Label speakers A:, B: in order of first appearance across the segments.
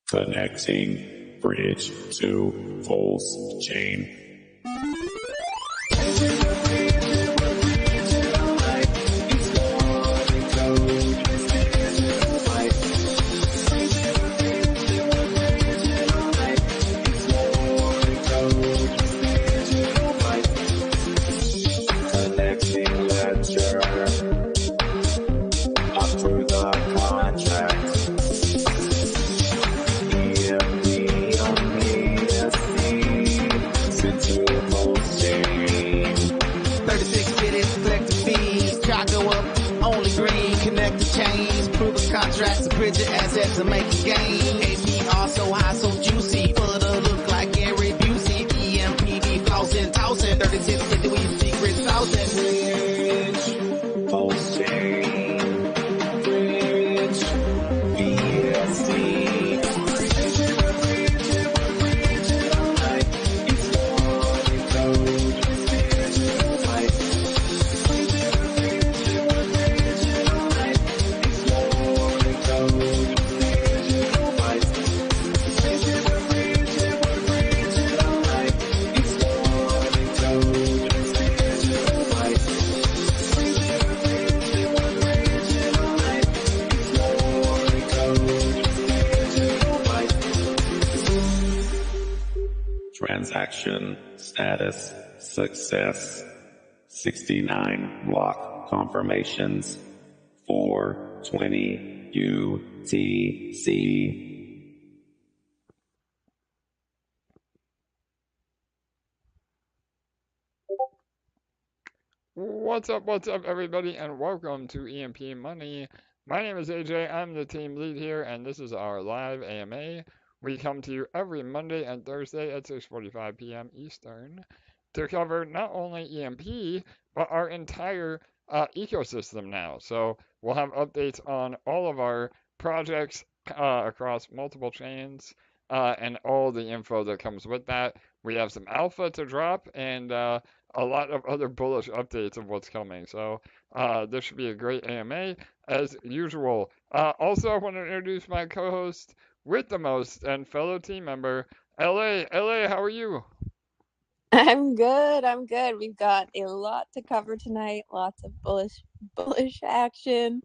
A: Connecting bridge to false chain. Connecting ledger up through the contract.
B: Chains, prove contracts, bridge your assets to make a gain. APR so high, so juicy, full of the look like Gary Busey. EMP flossing, tossing, 3650 with secret saucing.
A: Bridge, false chain, bridge, BSC. Transaction status success. 69 block confirmations. 420 UTC.
C: What's up, everybody, and welcome to EMP.Money. My name is AJ, I'm the team lead here, and this is our live AMA. We come to you every Monday and Thursday at 6:45 p.m. Eastern to cover not only EMP, but our entire ecosystem now. So we'll have updates on all of our projects across multiple chains and all the info that comes with that. We have some alpha to drop and a lot of other bullish updates of what's coming. So this should be a great AMA as usual. Also, I want to introduce my co-host with the most and fellow team member, LA. LA, how are you?
D: I'm good. We've got a lot to cover tonight, lots of bullish action,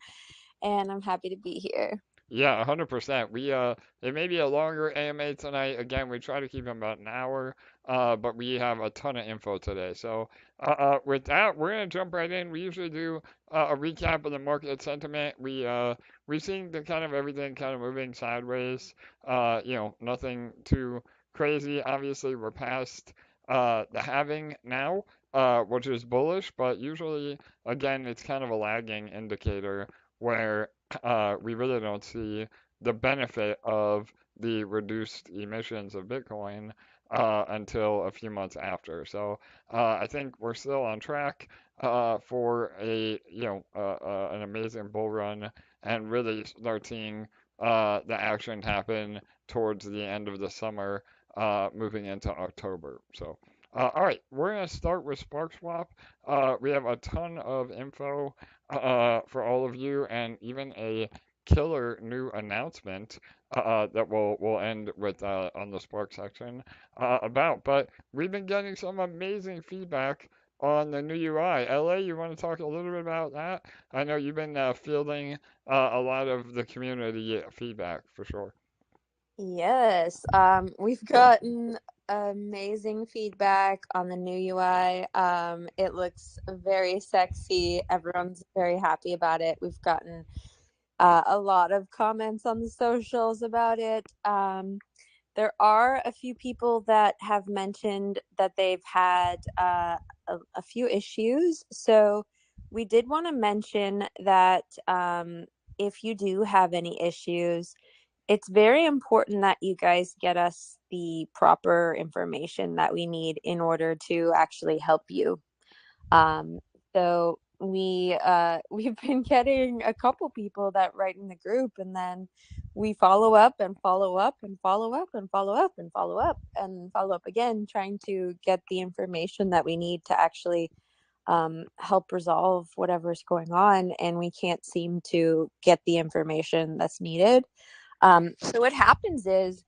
D: and I'm happy to be here.
C: Yeah, 100%. It may be a longer AMA tonight. Again, we try to keep them about an hour, but we have a ton of info today. So, with that, we're gonna jump right in. We usually do a recap of the market sentiment. We've seen the kind of everything kind of moving sideways. Nothing too crazy. Obviously, we're past the halving now, which is bullish, but usually, again, it's kind of a lagging indicator where we really don't see the benefit of the reduced emissions of Bitcoin until a few months after. So I think we're still on track for an amazing bull run and really start seeing the action happen towards the end of the summer, moving into October. So. All right, we're going to start with Sparkswap. We have a ton of info for all of you, and even a killer new announcement that we'll end with on the Spark section about. But we've been getting some amazing feedback on the new UI. LA, you want to talk a little bit about that? I know you've been fielding a lot of the community feedback for sure.
D: Yes, we've gotten amazing feedback on the new UI. It looks very sexy. Everyone's very happy about it. We've gotten a lot of comments on the socials about it. There are a few people that have mentioned that they've had a few issues. So we did want to mention that if you do have any issues, it's very important that you guys get us the proper information that we need in order to actually help you. So we've been getting a couple people that write in the group, and then we follow up and follow up and follow up and follow up and follow up and follow up again, trying to get the information that we need to actually help resolve whatever's going on, and we can't seem to get the information that's needed. So what happens is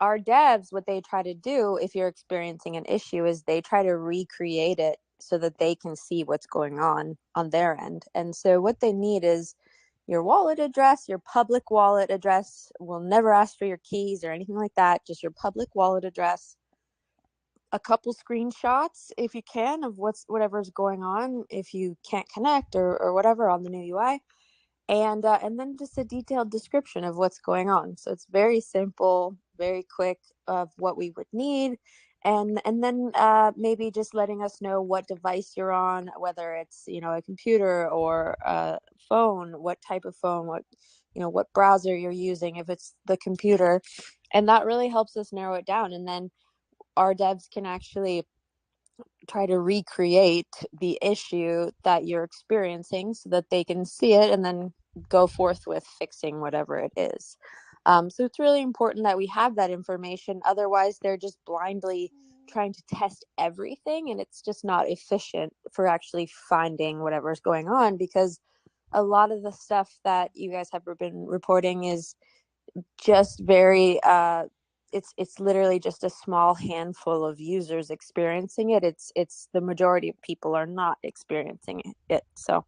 D: our devs, what they try to do if you're experiencing an issue is they try to recreate it so that they can see what's going on their end. And so what they need is your wallet address, your public wallet address. Will never ask for your keys or anything like that, just your public wallet address, a couple screenshots if you can of whatever's going on if you can't connect or whatever on the new UI, and then just a detailed description of what's going on. So it's very simple, very quick of what we would need, and then maybe just letting us know what device you're on, whether it's a computer or a phone, what type of phone, what browser you're using if it's the computer, and that really helps us narrow it down. And then our devs can actually try to recreate the issue that you're experiencing so that they can see it and then go forth with fixing whatever it is. So it's really important that we have that information. Otherwise, they're just blindly trying to test everything, and it's just not efficient for actually finding whatever's going on, because a lot of the stuff that you guys have been reporting is just very it's literally just a small handful of users experiencing it. It's the majority of people are not experiencing it. So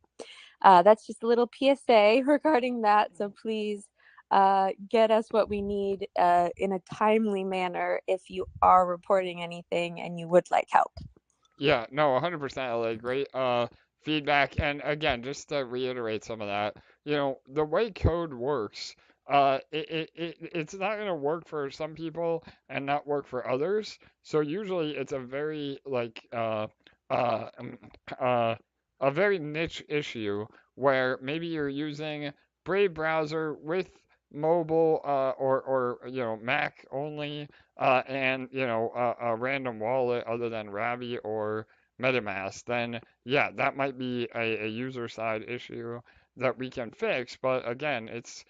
D: that's just a little PSA regarding that. So please get us what we need in a timely manner if you are reporting anything and you would like help.
C: Yeah, no, 100% LA. Great feedback. And again, just to reiterate some of that, the way code works, it's not going to work for some people and not work for others. So usually it's a very uh, um, uh, a very niche issue where maybe you're using Brave browser with mobile or Mac only, and a random wallet other than Ravi or MetaMask, then yeah, that might be a user side issue that we can fix. But again, it's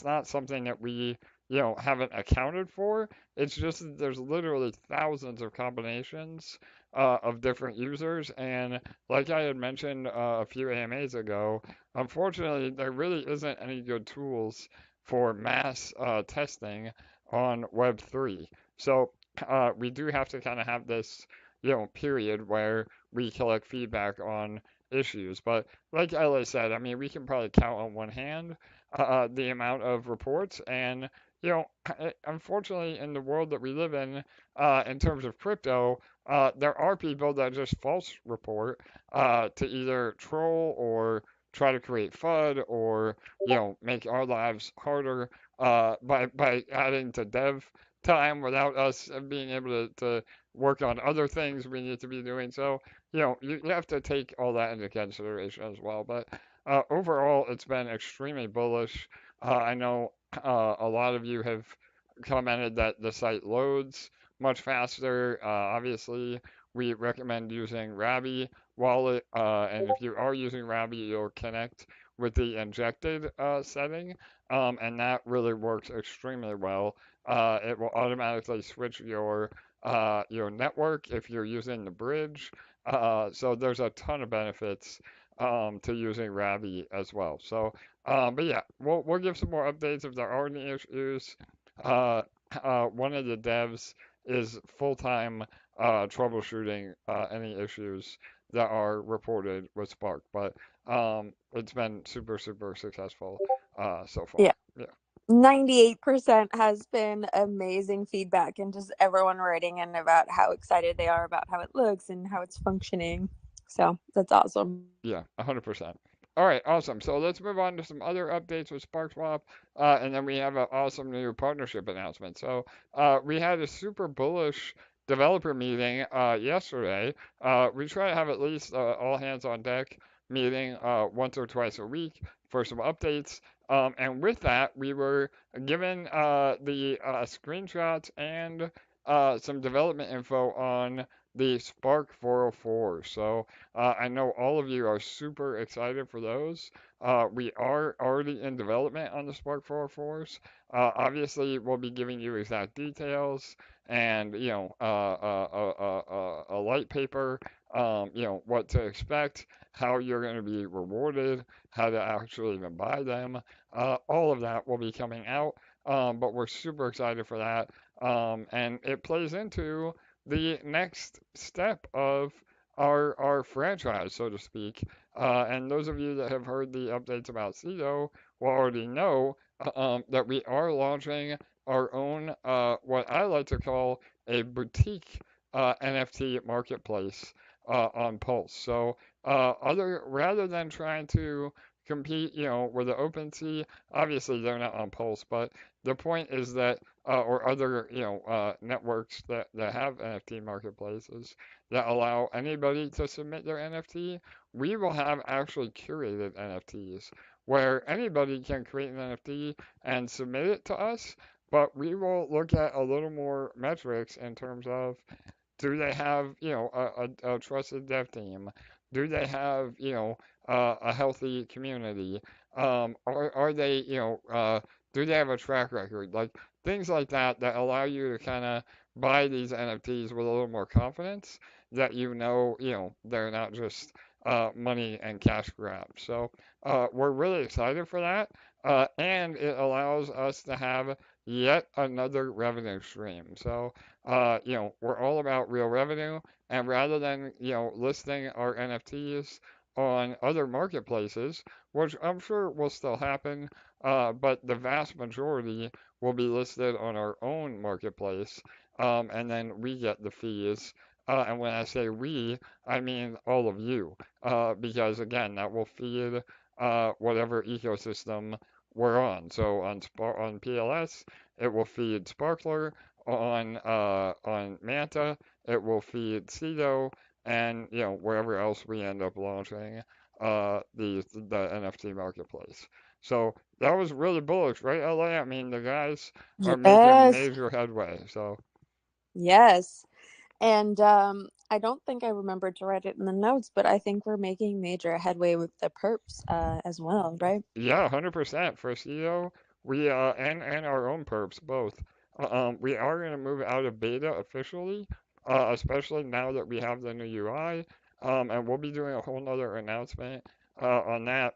C: not something that we haven't accounted for. It's just that there's literally thousands of combinations of different users, and like I had mentioned a few AMAs ago, unfortunately there really isn't any good tools for mass testing on Web3. So we do have to kind of have this, period where we collect feedback on issues. But like Ella said, I mean, we can probably count on one hand the amount of reports. And, unfortunately, in the world that we live in terms of crypto, there are people that just false report to either troll or try to create FUD or make our lives harder by adding to dev time without us being able to work on other things we need to be doing. So you have to take all that into consideration as well. But overall, it's been extremely bullish. I know a lot of you have commented that the site loads much faster. Obviously, we recommend using Ravi wallet, and if you are using Ravi, you'll connect with the injected setting, and that really works extremely well. It will automatically switch your network if you're using the bridge. So there's a ton of benefits to using Ravi as well. So, but yeah, we'll give some more updates if there are any issues. Uh, one of the devs is full-time troubleshooting any issues that are reported with Spark, but it's been super, super successful so far.
D: Yeah.
C: Yeah.
D: 98% has been amazing feedback, and just everyone writing in about how excited they are about how it looks and how it's functioning. So that's awesome.
C: Yeah, 100%. All right, awesome. So let's move on to some other updates with Sparkswap, and then we have an awesome new partnership announcement. So we had a super bullish developer meeting yesterday. We try to have at least all hands on deck meeting once or twice a week for some updates. And with that, we were given the screenshots and some development info on the Spark 404. So I know all of you are super excited for those. We are already in development on the Spark404s. Obviously, we'll be giving you exact details and, a light paper, what to expect, how you're going to be rewarded, how to actually even buy them. All of that will be coming out, but we're super excited for that. And it plays into the next step of our franchise, so to speak. And those of you that have heard the updates about Ceto will already know that we are launching our own, what I like to call a boutique NFT marketplace on Pulse. So rather than trying to compete, with the OpenSea, obviously they're not on Pulse, but the point is that, or other, networks that have NFT marketplaces that allow anybody to submit their NFT, we will have actually curated NFTs where anybody can create an NFT and submit it to us, but we will look at a little more metrics in terms of, do they have, a trusted dev team? Do they have, a healthy community? Are they, do they have a track record? Like things like that that allow you to kind of buy these NFTs with a little more confidence that they're not just money and cash grabs. So we're really excited for that, and it allows us to have yet another revenue stream. So we're all about real revenue, and rather than, listing our NFTs on other marketplaces, which I'm sure will still happen, but the vast majority will be listed on our own marketplace, and then we get the fees. And when I say we, I mean all of you, because again, that will feed whatever ecosystem we're on. So on PLS, it will feed Sparkler. On Manta, it will feed Ceto, and wherever else we end up launching the NFT marketplace. So that was really bullish, right, LA? I mean, the guys are making
D: Yes.
C: major headway. So
D: Yes. And I don't think I remembered to write it in the notes, but I think we're making major headway with the perps as well, right?
C: yeah, 100% for Ceto. We and our own perps both. We are going to move out of beta officially, especially now that we have the new UI. And we'll be doing a whole nother announcement on that,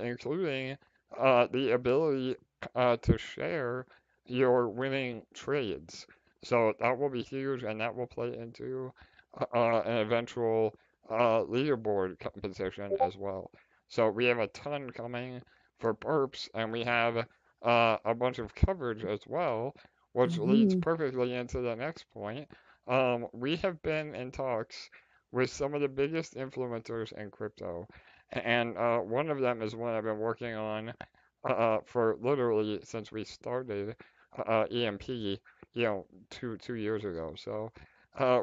C: including the ability to share your winning trades. So that will be huge, and that will play into an eventual leaderboard competition as well. So we have a ton coming for perps, and we have a bunch of coverage as well, which leads
D: Mhm.
C: perfectly into the next point. We have been in talks with some of the biggest influencers in crypto, and one of them is one I've been working on for literally since we started EMP, 2 years ago. So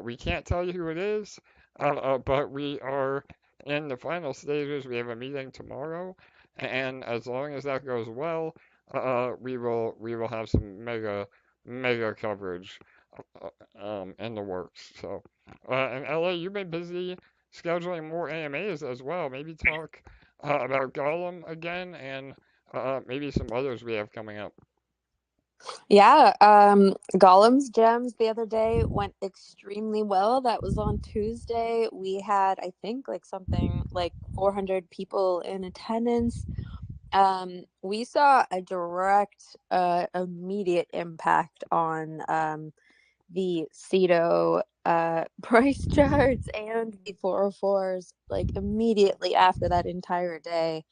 C: we can't tell you who it is, but we are in the final stages. We have a meeting tomorrow, and as long as that goes well, we will have some mega coverage in the works. So, and LA, you've been busy scheduling more AMAs as well. Maybe talk about Gollum again, and maybe some others we have coming up.
D: Yeah, Golem's Gems the other day went extremely well. That was on Tuesday. We had, I think, like something like 400 people in attendance. We saw a direct, immediate impact on the Ceto price charts and the 404s, like immediately after that entire day.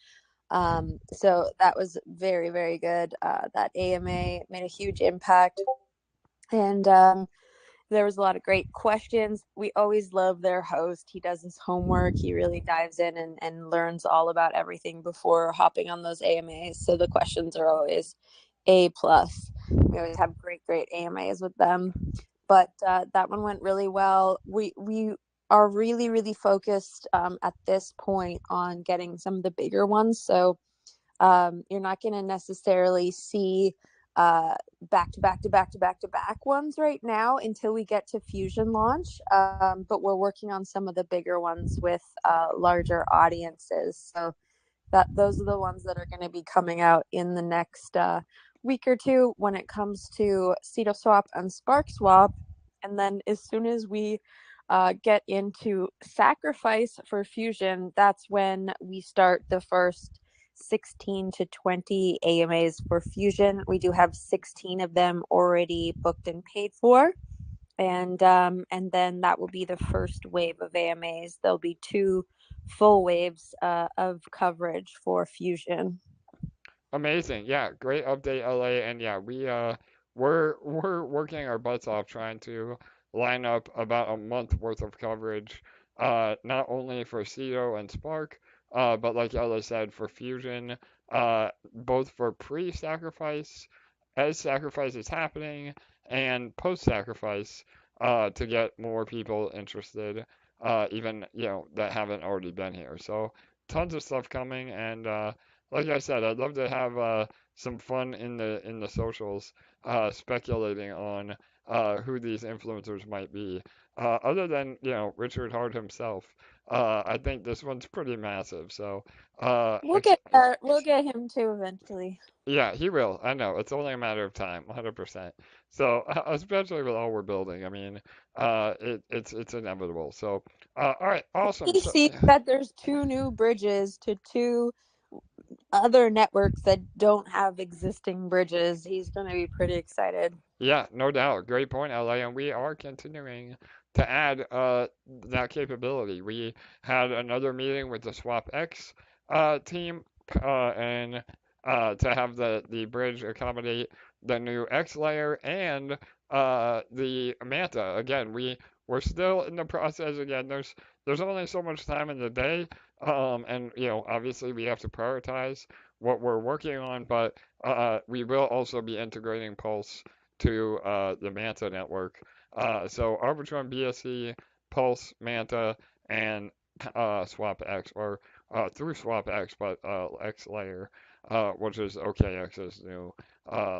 D: So that was very, very good. That AMA made a huge impact. And there was a lot of great questions. We always love their host. He does his homework. He really dives in and learns all about everything before hopping on those AMAs. So the questions are always A plus. We always have great AMAs with them. But that one went really well. We are really focused at this point on getting some of the bigger ones. So you're not going to necessarily see back to back ones right now until we get to Fusion launch. But we're working on some of the bigger ones with larger audiences. So those are the ones that are going to be coming out in the next week or two when it comes to Ceto Swap and Sparkswap. And then as soon as we get into sacrifice for Fusion, that's when we start the first 16 to 20 AMAs for Fusion. We do have 16 of them already booked and paid for. And then that will be the first wave of AMAs. There'll be 2 full waves of coverage for Fusion.
C: Amazing. Yeah, great update, LA. And yeah, we're working our butts off trying to line up about a month worth of coverage, not only for Ceto and Spark, but like Ella said, for Fusion, both for pre-sacrifice, as sacrifice is happening, and post-sacrifice, to get more people interested, even, that haven't already been here. So tons of stuff coming, and like I said, I'd love to have some fun in the socials, speculating on who these influencers might be. Other than Richard Hart himself, I think this one's pretty massive. So
D: we'll get him too eventually.
C: Yeah, he will. I know. It's only a matter of time, 100%. So especially with all we're building, I mean, it's inevitable. So all right, awesome.
D: He sees that there's 2 new bridges to 2 other networks that don't have existing bridges. He's going to be pretty excited.
C: Yeah, no doubt. Great point, LA. And we are continuing to add that capability. We had another meeting with the SwapX team and to have the bridge accommodate the new X layer and the Manta. Again, we're still in the process. Again, there's only so much time in the day, and obviously we have to prioritize what we're working on, but we will also be integrating Pulse to the Manta network. So Arbitrum, BSC, Pulse, Manta, and SwapX, or through SwapX, but X layer, which is OKX's new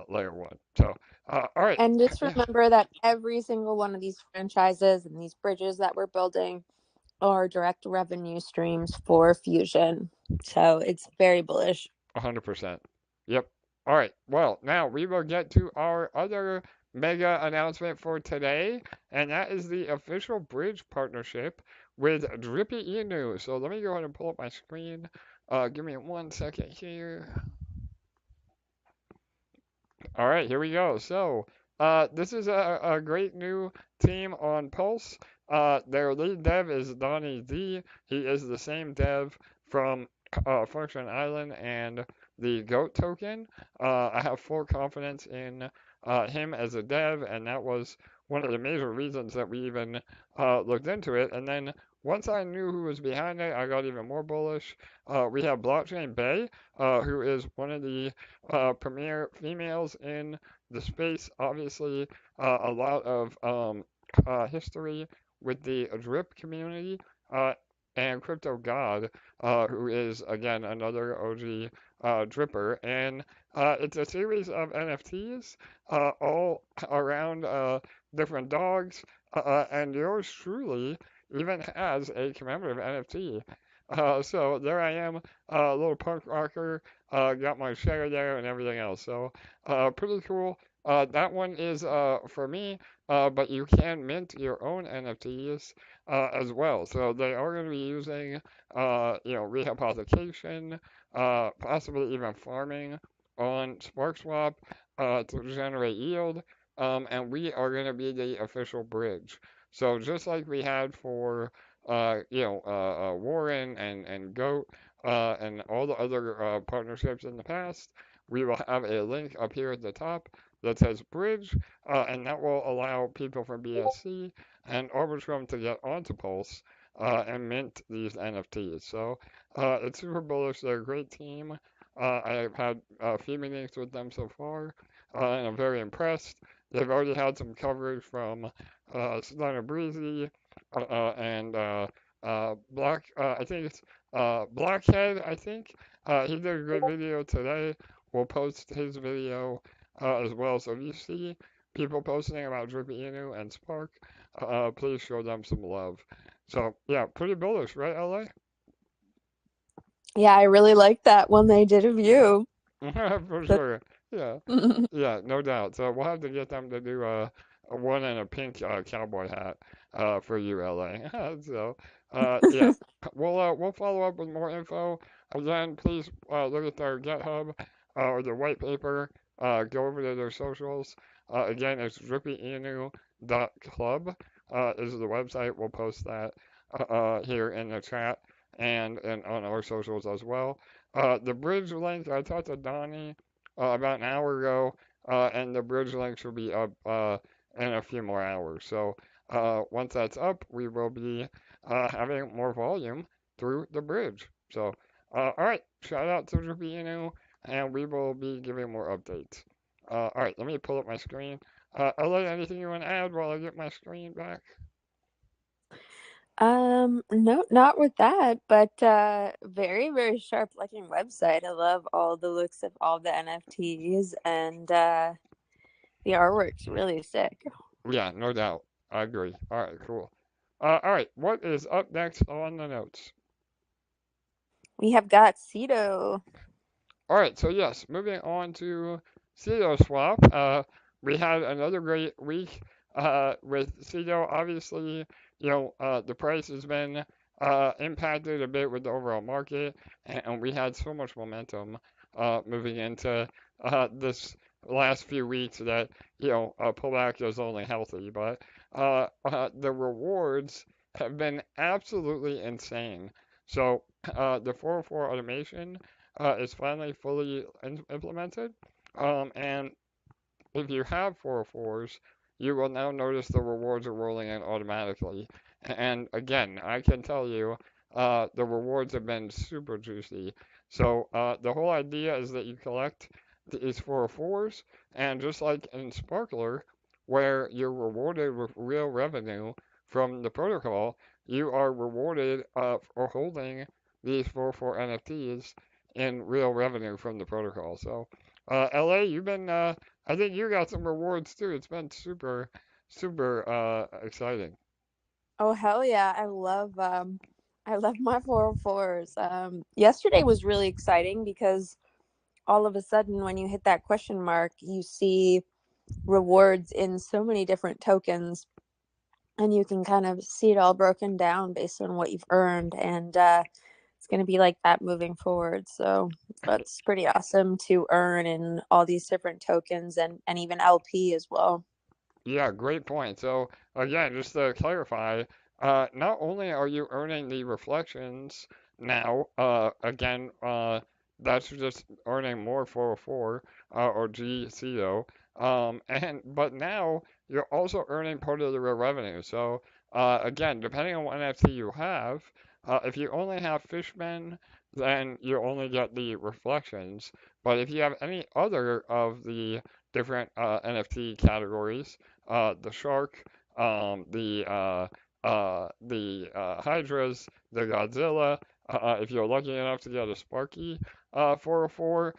C: layer 1. So, all right.
D: And just remember that every single one of these franchises and these bridges that we're building are direct revenue streams for Fusion. So it's very bullish.
C: 100%. Yep. All right. Well, now we will get to our other mega announcement for today, and that is the official bridge partnership with Drippy Inu. So let me go ahead and pull up my screen. Give me 1 second here. All right, here we go. So this is a great new team on Pulse. Their lead dev is Donnie Z. He is the same dev from Function Island and the GOAT token. I have full confidence in him as a dev, and that was one of the major reasons that we even looked into it. And then once I knew who was behind it, I got even more bullish. We have Blockchain Bay, who is one of the premier females in the space. Obviously, a lot of history with the Drip community, and Crypto God, who is again another OG dripper, and it's a series of NFTs all around different dogs, and yours truly even has a commemorative NFT. So there I am, a little punk rocker, got my share there and everything else. So pretty cool. That one is for me, but you can mint your own NFTs as well. So they are going to be using, rehypothecation, possibly even farming on Sparkswap to generate yield. And we are going to be the official bridge. So just like we had for, Warren and Goat and all the other partnerships in the past, we will have a link up here at the top that says bridge, and that will allow people from BSC and Arbitrum to get onto Pulse and mint these NFTs. So it's super bullish. They're a great team. I've had a few meetings with them so far, and I'm very impressed. They've already had some coverage from Stunner Breezy and Black. I think it's Blackhead. I think he did a good video today. We'll post his video as well. So if you see people posting about Drippy Inu and Spark, please show them some love. So yeah, pretty bullish, right, LA?
D: Yeah, I really liked that when they did a view.
C: For
D: That
C: sure. Yeah. Yeah, no doubt. So we'll have to get them to do a one in a pink cowboy hat for you, LA. So yeah, we'll follow up with more info. Again, please look at their GitHub or their white paper. Go over to their socials. Again, it's drippyinu.club is the website. We'll post that here in the chat and on our socials as well. The bridge link, I talked to Donnie about an hour ago, and the bridge links will be up in a few more hours. So once that's up, we will be having more volume through the bridge. So, all right, shout out to Drippy, and we will be giving more updates. All right, let me pull up my screen. LA, anything you want to add while I get my screen back?
D: No, not with that, but very, very sharp looking website. I love all the looks of all the NFTs and the artwork's really sick.
C: Yeah, no doubt. I agree. All right, cool. All right, what is up next on the notes?
D: We have got Ceto.
C: All right, so yes, moving on to Ceto swap. We had another great week with Ceto. Obviously, the price has been impacted a bit with the overall market, and we had so much momentum moving into this last few weeks that a pullback is only healthy. But the rewards have been absolutely insane. So the 404 automation is finally fully implemented. And if you have 404s, you will now notice the rewards are rolling in automatically. And again, I can tell you, the rewards have been super juicy. So the whole idea is that you collect these 404s, and just like in Sparkler, where you're rewarded with real revenue from the protocol, you are rewarded for holding these 404 NFTs in real revenue from the protocol. So, LA, I think you got some rewards too. It's been super, super exciting.
D: Oh hell yeah. I love my 404s. Yesterday was really exciting because all of a sudden when you hit that question mark, you see rewards in so many different tokens and you can kind of see it all broken down based on what you've earned and it's going to be like that moving forward. So that's pretty awesome to earn in all these different tokens and even LP as well.
C: Yeah, great point. So, again, just to clarify, not only are you earning the reflections now, that's just earning more 404 or GCO, but now you're also earning part of the real revenue. So, again, depending on what NFT you have, if you only have Fishmen, then you only get the reflections. But if you have any other of the different NFT categories, the shark, the hydras, the Godzilla. If you're lucky enough to get a Sparky 404,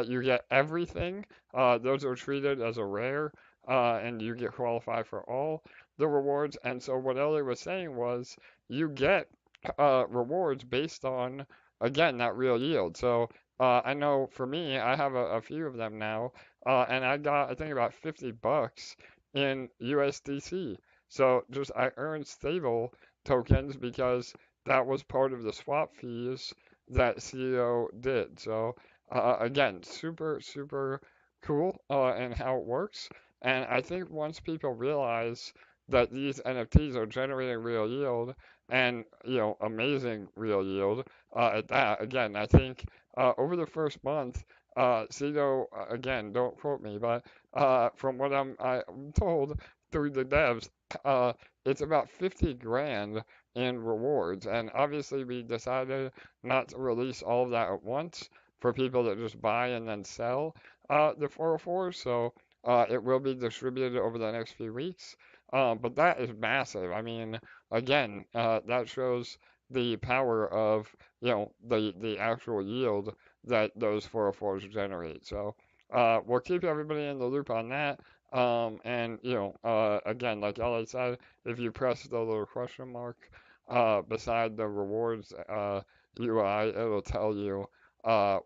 C: you get everything. Those are treated as a rare, and you get qualified for all the rewards. And so what Ellie was saying was you get rewards based on, again, that real yield. So I know for me, I have a few of them now, and I got, I think, about $50 in USDC. So just I earned stable tokens because that was part of the swap fees that CEO did. So again, super, super cool in how it works. And I think once people realize that these NFTs are generating real yield and amazing real yield at that, again, I think over the first month, CEO, again, don't quote me, but from what I'm told through the devs, uh, it's about 50 grand in rewards. And obviously, we decided not to release all of that at once for people that just buy and then sell the 404. So it will be distributed over the next few weeks. But that is massive. I mean, again, that shows the power of the actual yield that those 404s generate. So we'll keep everybody in the loop on that. And again, like Ellie said, if you press the little question mark beside the rewards UI, it'll tell you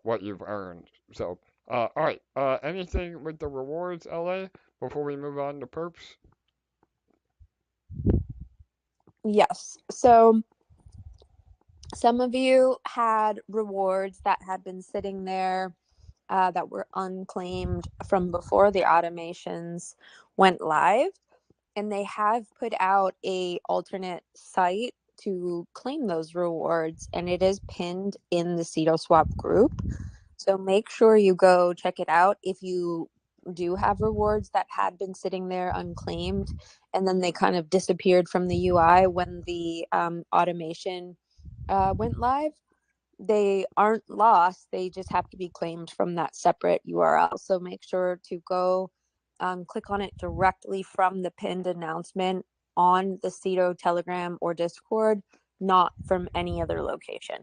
C: what you've earned. So, all right. Anything with the rewards, LA, before we move on to perps?
D: Yes. So some of you had rewards that had been sitting there that were unclaimed from before the automations went live, and they have put out a alternate site to claim those rewards, and it is pinned in the Ceto Swap group. So make sure you go check it out if you do have rewards that had been sitting there unclaimed, and then they kind of disappeared from the UI when the automation went live. They aren't lost, they just have to be claimed from that separate URL. So make sure to go click on it directly from the pinned announcement on the Ceto Telegram or Discord, not from any other location.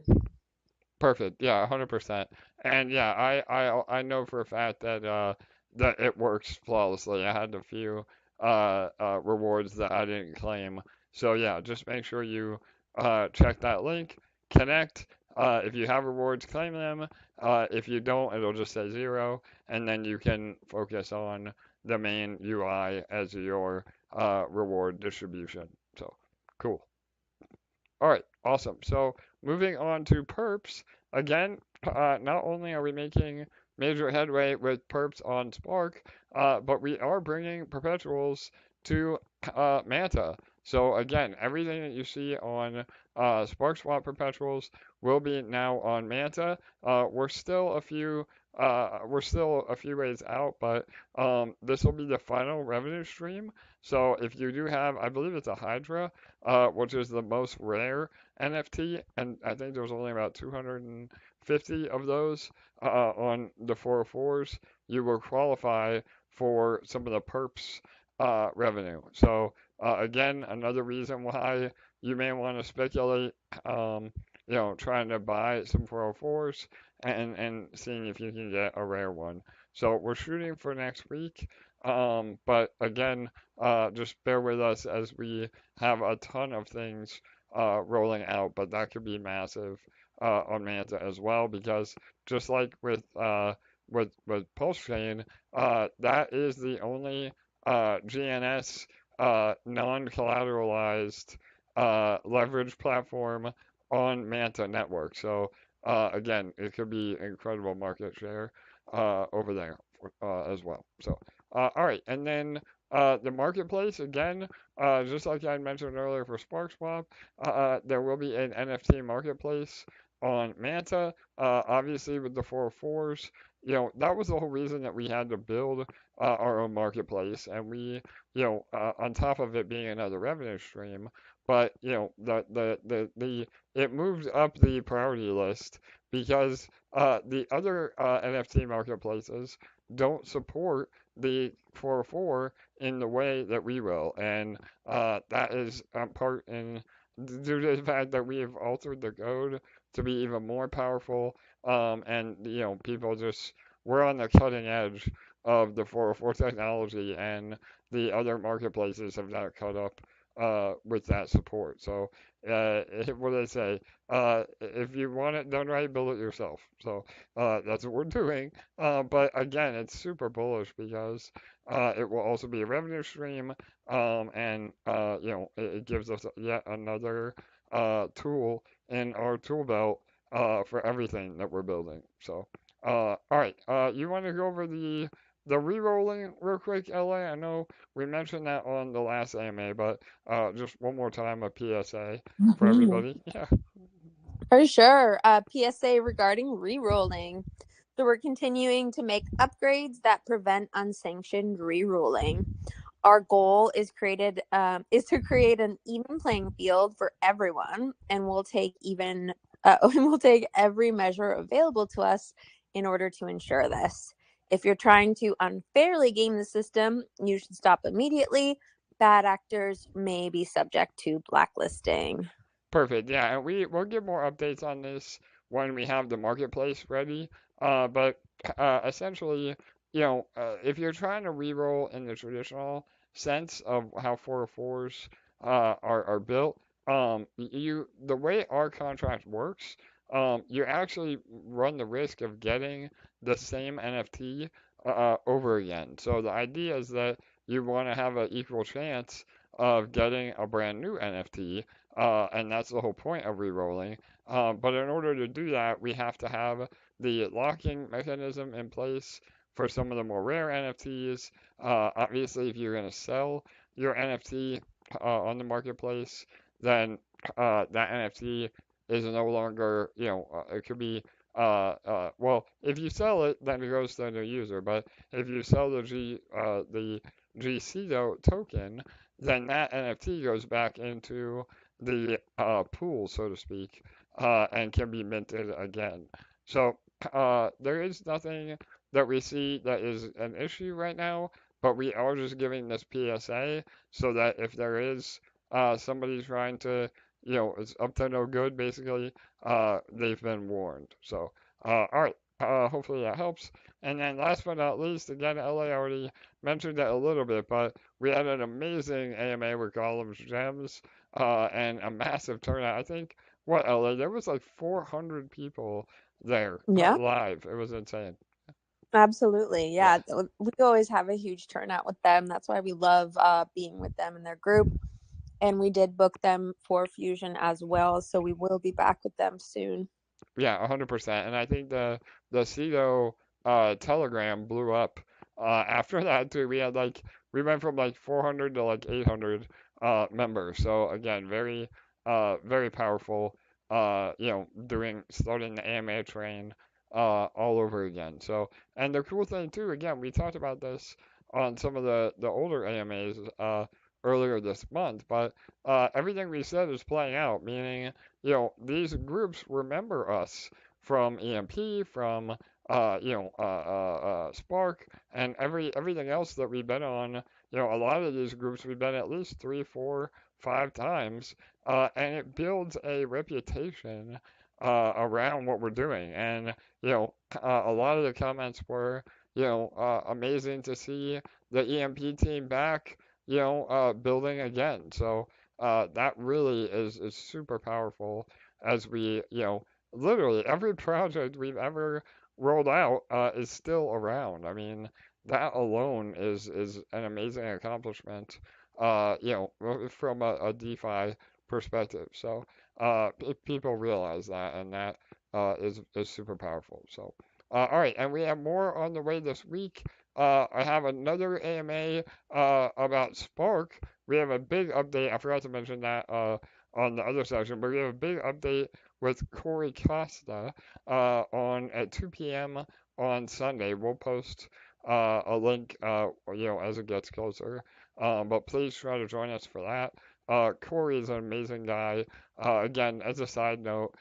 C: Perfect. Yeah, 100%. And yeah, I know for a fact that that it works flawlessly. I had a few rewards that I didn't claim. So yeah, just make sure you check that link, connect. If you have rewards, claim them. If you don't, it'll just say 0, and then you can focus on the main UI as your reward distribution. So cool. All right, awesome. So moving on to perps, again, not only are we making major headway with perps on Spark, but we are bringing perpetuals to Manta. So again, everything that you see on Sparkswap perpetuals will be now on Manta. We're still a few ways out, but this will be the final revenue stream. So if you do have, I believe it's a Hydra, which is the most rare NFT, and I think there's only about 250 of those on the 404s. You will qualify for some of the perps revenue. So again, another reason why you may want to speculate, trying to buy some 404s and seeing if you can get a rare one. So we're shooting for next week. But again, just bear with us as we have a ton of things rolling out, but that could be massive on Manta as well, because just like with Pulse Chain, that is the only GNS non-collateralized leverage platform on Manta network. So again, it could be incredible market share over there as well. So all right, and then the marketplace again, just like I mentioned earlier for Sparkswap, there will be an NFT marketplace on Manta. Obviously, with the 404s, that was the whole reason that we had to build our own marketplace, and we, on top of it being another revenue stream, but the it moved up the priority list because the other NFT marketplaces don't support the 404 in the way that we will, and that is part in due to the fact that we have altered the code to be even more powerful, and people just we're on the cutting edge of the 404 technology, and the other marketplaces have not caught up with that support. So, what do they say? If you want it done right, build it yourself. So that's what we're doing. But again, it's super bullish because it will also be a revenue stream, and it gives us yet another tool in our tool belt for everything that we're building. So, all right, you want to go over the re-rolling real quick, LA? I know we mentioned that on the last AMA, but just one more time, a PSA for everybody. Yeah.
D: For sure. PSA regarding re-rolling. So we're continuing to make upgrades that prevent unsanctioned re-rolling. Our goal is to create an even playing field for everyone, and we'll take every measure available to us in order to ensure this. If you're trying to unfairly game the system, you should stop immediately. Bad actors may be subject to blacklisting.
C: Perfect. Yeah, and we'll give more updates on this when we have the marketplace ready. But essentially, if you're trying to re-roll in the traditional sense of how 404s are built, the way our contract works, you actually run the risk of getting the same NFT over again. So the idea is that you want to have an equal chance of getting a brand new NFT, and that's the whole point of rerolling. But in order to do that, we have to have the locking mechanism in place for some of the more rare NFTs. Obviously, if you're going to sell your NFT on the marketplace, then that NFT is no longer, it could be, well, if you sell it, then it goes to a new user. But if you sell the Ceto token, then that NFT goes back into the pool, so to speak, and can be minted again. So there is nothing that we see that is an issue right now, but we are just giving this PSA so that if there is somebody trying to, it's up to no good, basically, they've been warned. So, all right, hopefully that helps. And then last but not least, again, LA already mentioned it a little bit, but we had an amazing AMA with Golem's Gems and a massive turnout. I think, what, LA, there was like 400 people there
D: Yeah,
C: live. It was insane.
D: absolutely.
C: Yeah.
D: Yeah, we always have a huge turnout with them. That's why we love being with them in their group. And we did book them for Fusion as well, so we will be back with them soon.
C: Yeah, 100%. And I think the Ceto Telegram blew up after that too. We went from like 400 to like 800 members. So again, very powerful. Starting the AMA train all over again. So, and the cool thing too, again, we talked about this on some of the older AMAs earlier this month, but everything we said is playing out, meaning these groups remember us from EMP, from Spark, and everything else that we've been on. A lot of these groups we've been at least 3, 4, 5 times, and it builds a reputation around what we're doing. And a lot of the comments were amazing to see the EMP team back, building again. So that really is super powerful as we, literally every project we've ever rolled out is still around. I mean, that alone is an amazing accomplishment, from a DeFi perspective. So people realize that, and that is super powerful. So, all right, and we have more on the way this week. I have another AMA about Spark. We have a big update. I forgot to mention that on the other section, but we have a big update with Corey Costa on at 2 p.m. on Sunday. We'll post a link, as it gets closer. But please try to join us for that. Corey is an amazing guy. Again, as a side note,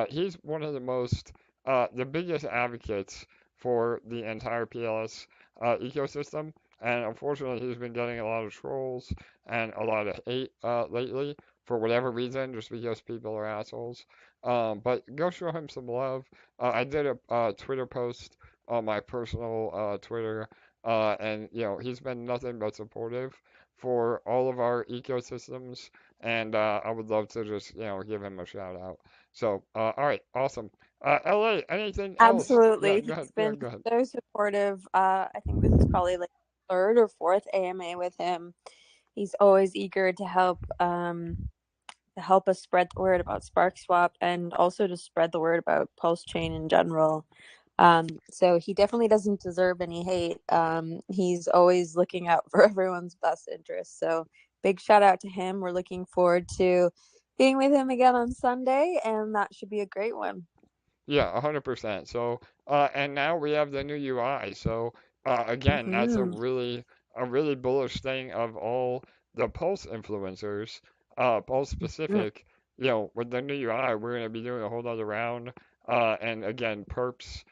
C: he's one of the biggest advocates for the entire PLS ecosystem. And unfortunately, he's been getting a lot of trolls and a lot of hate lately for whatever reason, just because people are assholes. But go show him some love. I did a Twitter post on my personal Twitter, and he's been nothing but supportive for all of our ecosystems, and I would love to just give him a shout out. So, all right, awesome. LA, anything else? Yeah,
D: Absolutely.
C: go ahead.
D: He's
C: Yeah,
D: been
C: go ahead.
D: so supportive. I think this is probably like third or fourth AMA with him. He's always eager to help us spread the word about Sparkswap and also to spread the word about Pulse Chain in general. So he definitely doesn't deserve any hate. He's always looking out for everyone's best interest. So big shout out to him. We're looking forward to being with him again on Sunday, and that should be a great one.
C: Yeah, 100%. So, and now we have the new UI. So, again, that's a
D: Mm-hmm.
C: really bullish thing of all the Pulse influencers, Pulse specific. With the new UI, we're going to be doing a whole other round. And again, PERPS,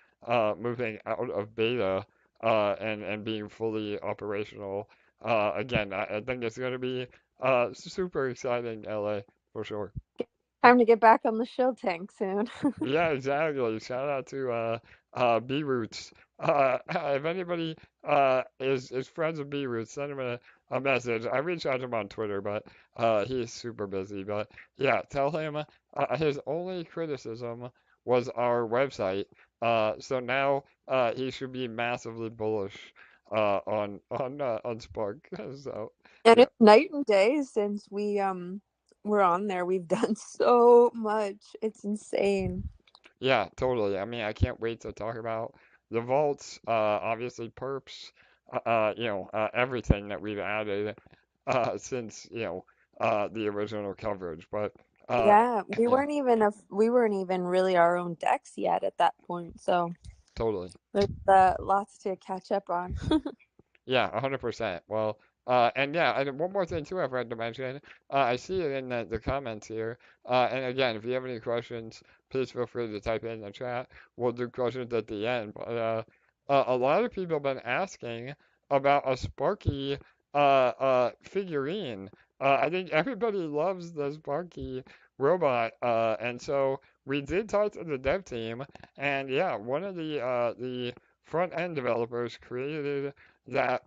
C: moving out of beta, and being fully operational. Again, I think it's going to be, super exciting, LA, for sure.
D: Time to get back on the shill tank soon.
C: Yeah, exactly. Shout out to B Roots. If anybody is friends with B Roots, send him a message. I reached out to him on Twitter, but he's super busy. But yeah, tell him his only criticism was our website. So now he should be massively bullish on Spark. So
D: And
C: yeah,
D: it's night and day since we're on there. We've done so much. It's insane.
C: yeah, totally. I mean, I can't wait to talk about the vaults. Obviously PERPS. Everything that we've added since the original coverage. But uh,
D: Yeah,
C: yeah,
D: we weren't even really our own decks yet at that point. So
C: totally.
D: there's lots to catch up on.
C: Yeah, 100%. Well, and yeah, and one more thing too I forgot to mention. I see it in the comments here. And again, if you have any questions, please feel free to type it in the chat. We'll do questions at the end. But a lot of people have been asking about a Sparky figurine. I think everybody loves the Sparky robot. And so we did talk to the dev team, and yeah, one of the front end developers created that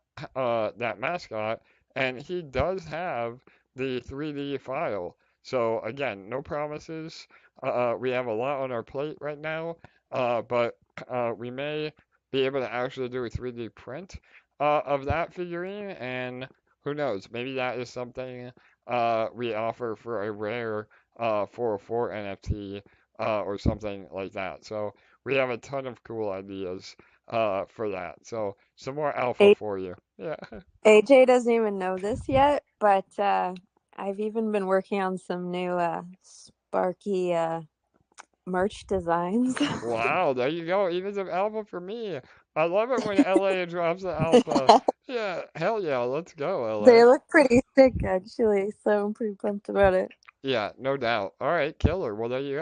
C: mascot, and he does have the 3D file. So again, no promises. We have a lot on our plate right now, but we may be able to actually do a 3D print of that figurine, and who knows, maybe that is something we offer for a rare 404 NFT or something like that. So we have a ton of cool ideas for that. So some more alpha
D: A-
C: for you. Yeah.
D: AJ doesn't even know this yet, but I've even been working on some new Sparky merch designs.
C: Wow, there you go. Even some alpha for me. I love it when LA drops the alpha. Yeah, hell yeah, let's go, LA.
D: They look pretty sick, actually, so I'm pretty pumped about it.
C: Yeah, no doubt. All right, killer. Well, there you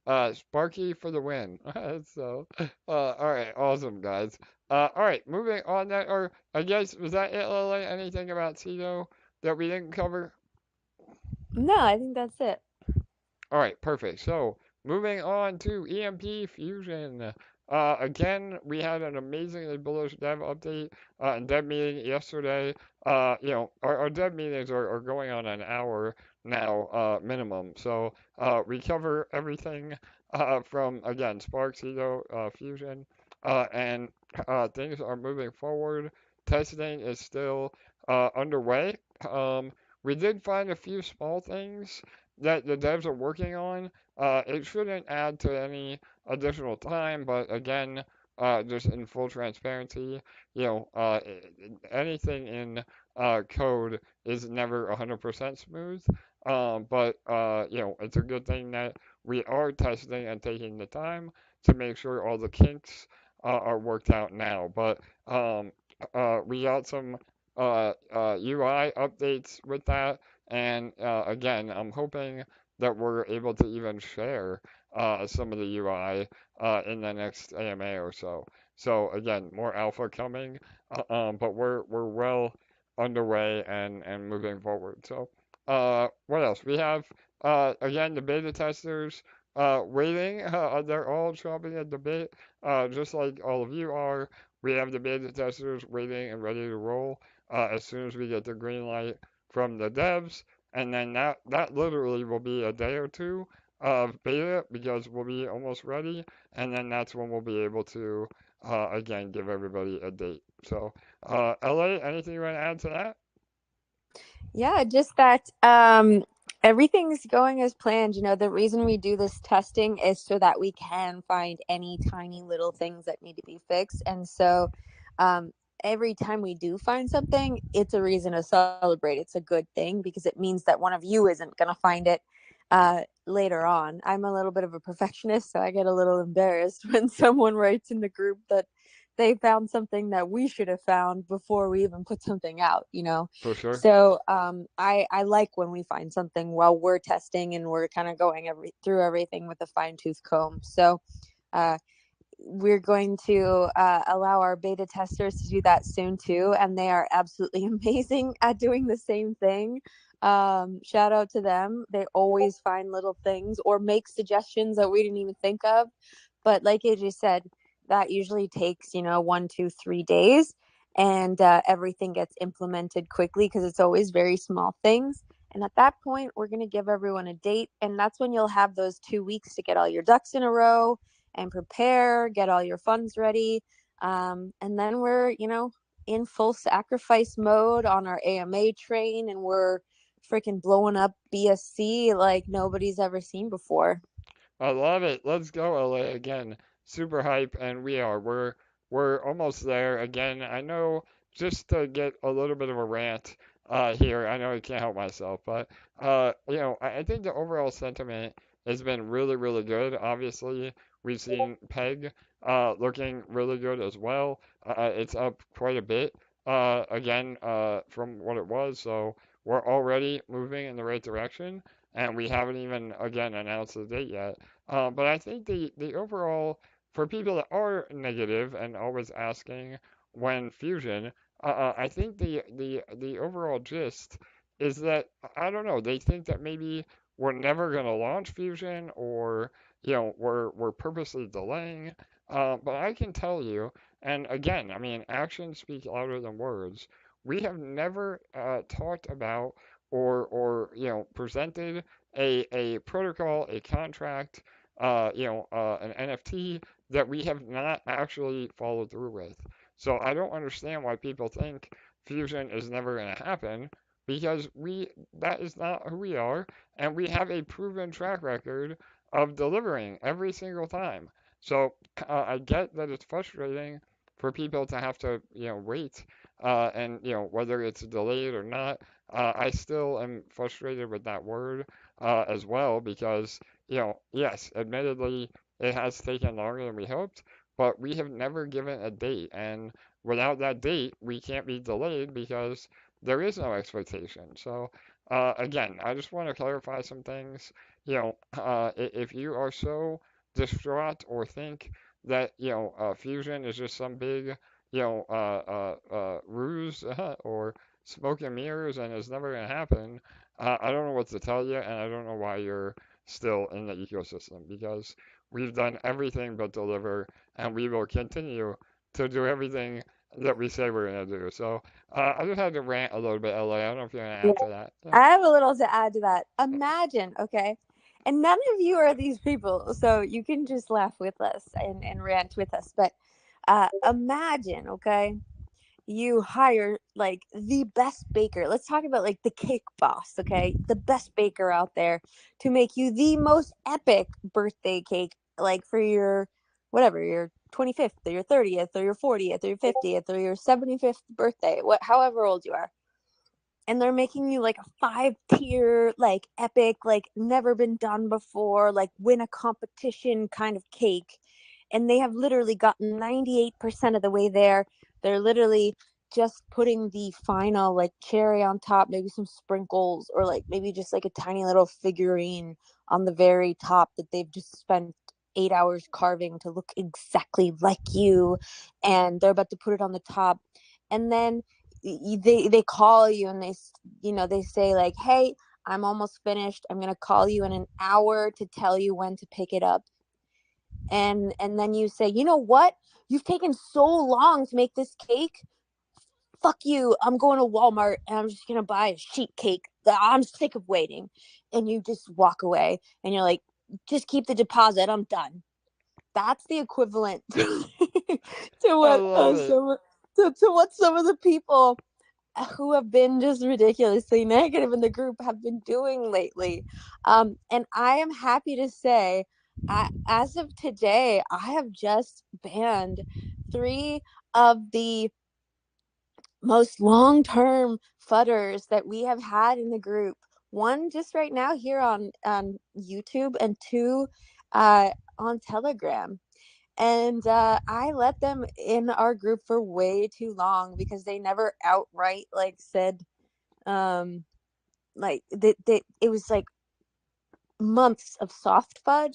C: go. Sparky for the win. So, all right, awesome, guys. All right, moving on. That, or I guess was that it, LA? Anything about Ceto that we didn't cover?
D: No, I think that's it.
C: All right, perfect. So moving on to EMP Fusion. Again, we had an amazingly bullish dev update and dev meeting yesterday. Our dev meetings are going on an hour now, minimum. So we cover everything from, again, Spark, Ceto, Fusion, and things are moving forward. Testing is still underway. Um, we did find a few small things that the devs are working on. It shouldn't add to any additional time, but again, just in full transparency, anything in code is never 100% smooth. But it's a good thing that we are testing and taking the time to make sure all the kinks are worked out now. But we got some UI updates with that. And again, I'm hoping that we're able to even share some of the UI in the next AMA or so. So again, more alpha coming, but we're well underway and moving forward. So what else? We have again the beta testers waiting. They're all chomping at the bit, just like all of you are. We have the beta testers waiting and ready to roll as soon as we get the green light from the devs, and then that literally will be a day or two of beta because we'll be almost ready, and then that's when we'll be able to again give everybody a date. So, LA, anything you want to add to that?
D: Yeah, just that everything's going as planned. You know, the reason we do this testing is so that we can find any tiny little things that need to be fixed. And so every time we do find something, it's a reason to celebrate. It's a good thing because it means that one of you isn't going to find it later on. I'm a little bit of a perfectionist, so I get a little embarrassed when someone writes in the group that they found something that we should have found before we even put something out, you know.
C: For sure.
D: So I like when we find something while we're testing and we're kind of going through everything with a fine-tooth comb. So we're going to allow our beta testers to do that soon too, and they are absolutely amazing at doing the same thing. Shout out to them. They always find little things or make suggestions that we didn't even think of. But like AJ said, that usually takes 1, 2, 3 days, and everything gets implemented quickly because it's always very small things. And at that point, we're going to give everyone a date. And that's when you'll have those 2 weeks to get all your ducks in a row and prepare, get all your funds ready. And then we're, in full sacrifice mode on our AMA train, and we're freaking blowing up BSC like nobody's ever seen before.
C: I love it. Let's go, LA again. Super hype, and we're almost there again. I know, just to get a little bit of a rant here. I know I can't help myself, but I think the overall sentiment has been really, really good. Obviously, we've seen Peg looking really good as well. It's up quite a bit again from what it was, so we're already moving in the right direction, and we haven't even again announced the date yet. But I think the overall, for people that are negative and always asking when Fusion, I think the overall gist is that, I don't know, they think that maybe we're never going to launch Fusion, or we're purposely delaying. But I can tell you, and again, I mean, actions speak louder than words. We have never talked about, or presented a protocol, a contract, an NFT that we have not actually followed through with. So I don't understand why people think Fusion is never going to happen, because that is not who we are, and we have a proven track record of delivering every single time. So I get that it's frustrating for people to have to wait, and whether it's delayed or not. I still am frustrated with that word as well, because yes, admittedly, it has taken longer than we hoped, but we have never given a date, and without that date, we can't be delayed because there is no expectation. So, again, I just want to clarify some things. If you are so distraught, or think that Fusion is just some big ruse, or smoke and mirrors, and it's never going to happen, I don't know what to tell you, and I don't know why you're still in the ecosystem, because we've done everything but deliver, and we will continue to do everything that we say we're going to do. So I just had to rant a little bit, LA. I don't know if you want to add to that. Yeah.
D: I have a little to add to that. Imagine, okay? And none of you are these people, so you can just laugh with us and rant with us. But imagine, okay? You hire like the best baker. Let's talk about like the cake boss, okay? The best baker out there to make you the most epic birthday cake, like for your whatever, your 25th or your 30th or your 40th or your 50th or your 75th birthday, however old you are. And they're making you like a 5-tier, like epic, like never been done before, like win a competition kind of cake. And they have literally gotten 98% of the way there. They're literally just putting the final like cherry on top, maybe some sprinkles, or like maybe just like a tiny little figurine on the very top that they've just spent 8 hours carving to look exactly like you. And they're about to put it on the top. And then they call you, and they say like, hey, I'm almost finished. I'm going to call you in an hour to tell you when to pick it up. And then you say, you know what? You've taken so long to make this cake. Fuck you. I'm going to Walmart and I'm just going to buy a sheet cake. I'm sick of waiting. And you just walk away and you're like, just keep the deposit. I'm done. That's the equivalent to what some of the people who have been just ridiculously negative in the group have been doing lately. And I am happy to say, as of today, I have just banned 3 of the most long-term fudders that we have had in the group. 1 just right now here on YouTube, and 2 on Telegram. And I let them in our group for way too long because they never outright like said, like it was like months of soft FUD,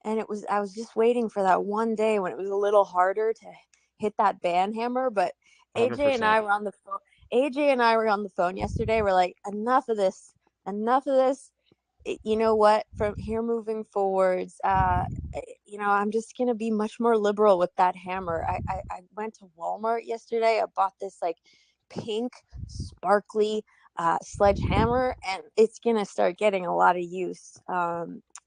D: and I was just waiting for that one day when it was a little harder to hit that ban hammer. But
C: 100%.
D: AJ and I were on the phone. AJ and I were on the phone yesterday. We're like, enough of this. You know what? From here moving forwards, I'm just gonna be much more liberal with that hammer. I went to Walmart yesterday. I bought this like pink, sparkly sledgehammer, and it's gonna start getting a lot of use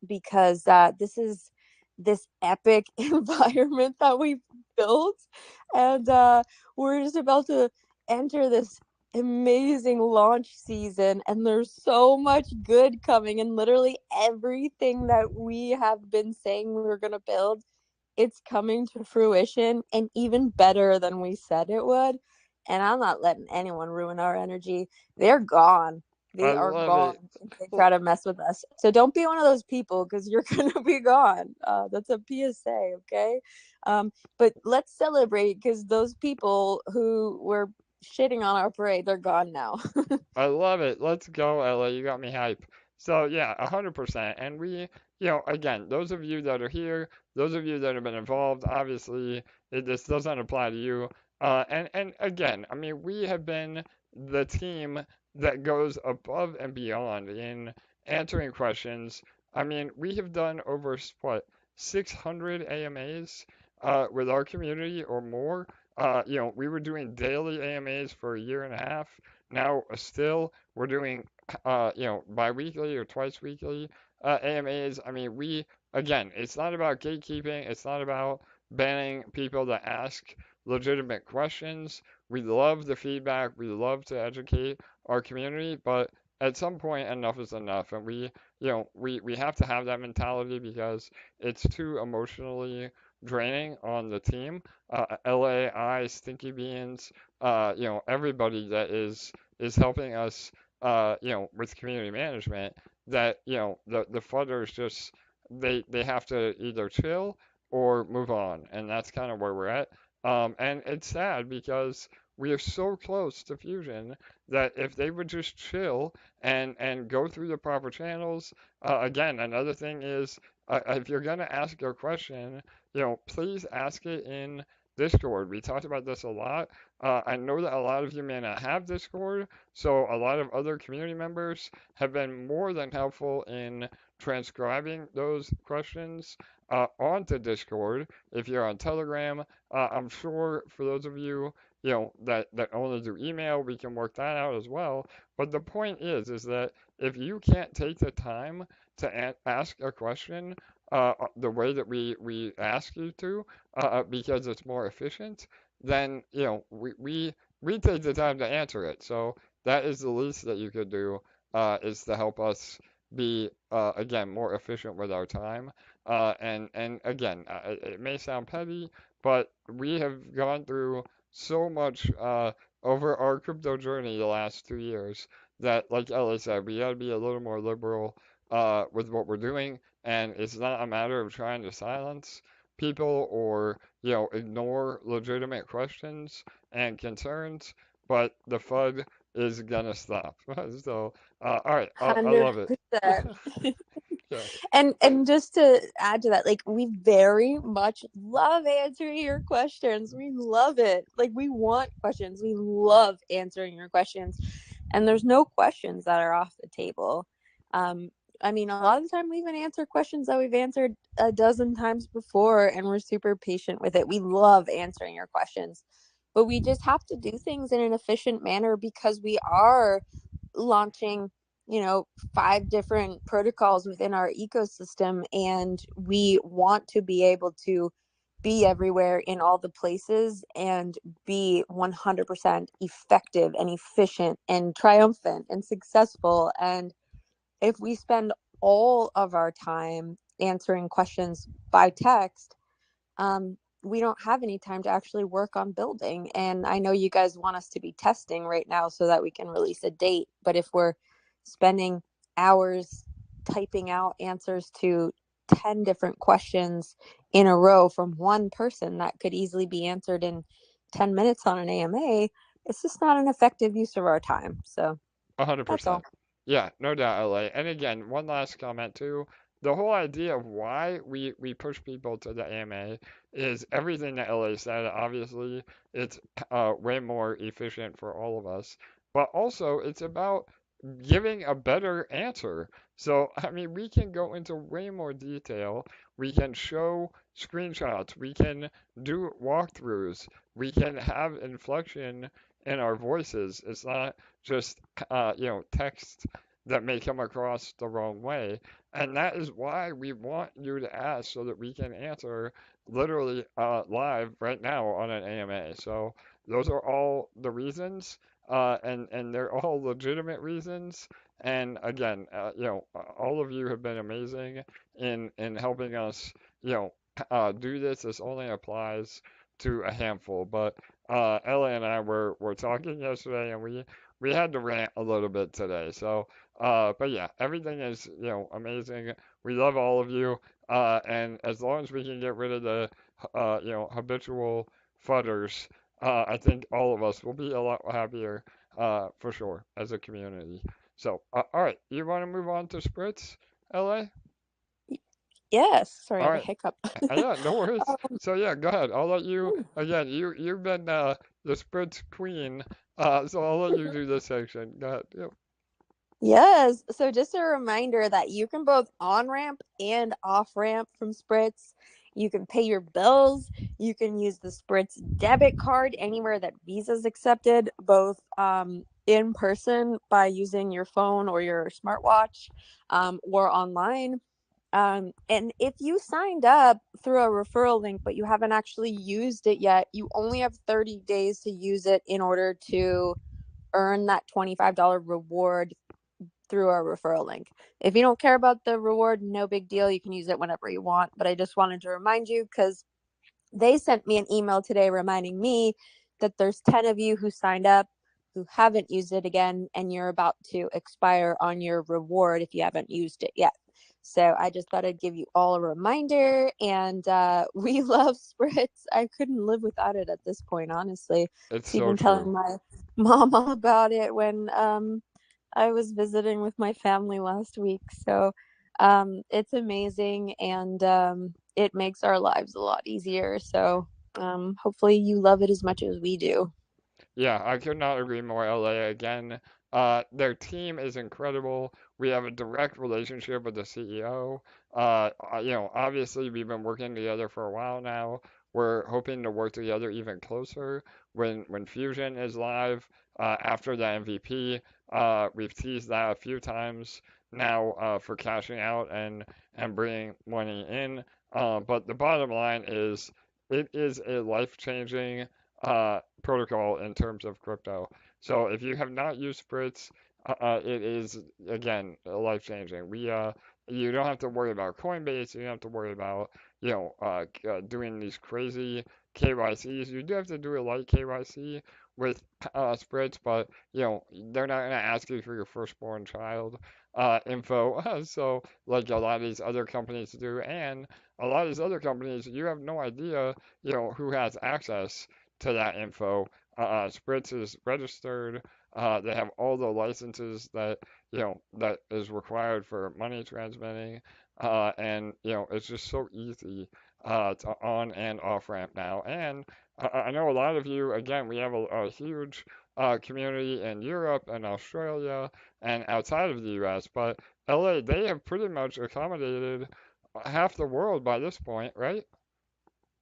D: because this is this epic environment that we've built, and we're just about to enter this amazing launch season, and there's so much good coming, and literally everything that we have been saying we were going to build, it's coming to fruition, and even better than we said it would. And I'm not letting anyone ruin our energy. They're gone.
C: I
D: They are
C: love
D: gone
C: it.
D: if they
C: Well,
D: try to mess with us. So don't be one of those people, because you're gonna be gone. That's a PSA, okay? But let's celebrate, because those people who were shitting on our parade, they're gone now.
C: I love it. Let's go, Ella. You got me hype. So yeah, 100%. And we, again, those of you that are here, those of you that have been involved, obviously, this doesn't apply to you. And again, I mean, we have been the team that goes above and beyond in answering questions. I mean, we have done over what, 600 AMAs with our community or more. We were doing daily AMAs for a year and a half. Now, still, we're doing, bi-weekly or twice weekly AMAs. I mean, again, it's not about gatekeeping. It's not about banning people that ask legitimate questions. We love the feedback. We love to educate our community, but at some point, enough is enough. And we have to have that mentality because it's too emotionally draining on the team. LAI, Stinky Beans, everybody that is helping us, with community management, that, the funders just, they have to either chill or move on. And that's kind of where we're at. And it's sad because we are so close to Fusion that if they would just chill and go through the proper channels, again, another thing is, if you're going to ask your question, please ask it in Discord. We talked about this a lot. I know that a lot of you may not have Discord, so a lot of other community members have been more than helpful in transcribing those questions onto Discord. If you're on Telegram, I'm sure for those of you, that only do email, we can work that out as well. But the point is that if you can't take the time to ask a question the way that we ask you to, because it's more efficient, then we take the time to answer it. So that is the least that you could do, is to help us be, again, more efficient with our time. And again, it may sound petty, but we have gone through so much over our crypto journey the last 2 years that, like Ellie said, we got to be a little more liberal with what we're doing. And it's not a matter of trying to silence people or, ignore legitimate questions and concerns, but the FUD is gonna stop. So, all right, I love it.
D: 100%.
C: Yeah.
D: And just to add to that, like, we very much love answering your questions. We love it. Like, we want questions. We love answering your questions. And there's no questions that are off the table. I mean, a lot of the time we even answer questions that we've answered a dozen times before, and we're super patient with it. We love answering your questions, but we just have to do things in an efficient manner because we are launching, 5 different protocols within our ecosystem, and we want to be able to be everywhere in all the places and be 100% effective and efficient and triumphant and successful. And if we spend all of our time answering questions by text, we don't have any time to actually work on building. And I know you guys want us to be testing right now so that we can release a date. But if we're spending hours typing out answers to 10 different questions in a row from one person that could easily be answered in 10 minutes on an AMA, it's just not an effective use of our time. So that's all.
C: 100%. Yeah, no doubt, LA. And again, one last comment too. The whole idea of why we push people to the AMA is everything that LA said. Obviously, it's way more efficient for all of us, but also it's about giving a better answer. So, I mean, we can go into way more detail. We can show screenshots. We can do walkthroughs. We can have inflection in our voices. It's not just, text that may come across the wrong way. And that is why we want you to ask so that we can answer literally live right now on an AMA. So those are all the reasons, and they're all legitimate reasons. And again, all of you have been amazing in helping us, do this. This only applies to a handful, but Ellie and I were talking yesterday, and we had to rant a little bit today. So, but yeah, everything is amazing. We love all of you, and as long as we can get rid of the habitual fudders, I think all of us will be a lot happier, for sure, as a community. So, all right, you want to move on to Spritz, LA?
D: Yes. Sorry, I
C: All
D: had a
C: right.
D: hiccup.
C: Yeah, no worries. So yeah, go ahead. I'll let you
D: Ooh.
C: again. You've been the Spritz queen, so I'll let you do this section. Go ahead. Yep.
D: Yes. So just a reminder that you can both on ramp and off ramp from Spritz. You can pay your bills. You can use the Spritz debit card anywhere that Visa's accepted, both in person by using your phone or your smartwatch, or online. And if you signed up through a referral link, but you haven't actually used it yet, you only have 30 days to use it in order to earn that $25 reward through our referral link. If you don't care about the reward, no big deal. You can use it whenever you want. But I just wanted to remind you because they sent me an email today reminding me that there's 10 of you who signed up who haven't used it again, and you're about to expire on your reward if you haven't used it yet. So I just thought I'd give you all a reminder. And we love Spritz. I couldn't live without it at this point, honestly. I
C: It's
D: was
C: so
D: even telling
C: true.
D: my mom all about it when I was visiting with my family last week. So it's amazing, and it makes our lives a lot easier. So hopefully you love it as much as we do.
C: Yeah, I could not agree more, LA. Again, their team is incredible. We have a direct relationship with the CEO. Obviously we've been working together for a while now. We're hoping to work together even closer when Fusion is live, after the MVP. We've teased that a few times now, for cashing out and bringing money in. But the bottom line is it is a life-changing protocol in terms of crypto. So if you have not used Spritz, it is again life changing. You don't have to worry about Coinbase. You don't have to worry about doing these crazy KYCs. You do have to do a light KYC with Spritz, but they're not gonna ask you for your firstborn child info. So like a lot of these other companies do, and a lot of these other companies, you have no idea who has access to that info. Spritz is registered. They have all the licenses that is required for money transmitting, and it's just so easy to on and off ramp now. And I know a lot of you. Again, we have a huge community in Europe and Australia and outside of the U.S. But LA, they have pretty much accommodated half the world by this point, right?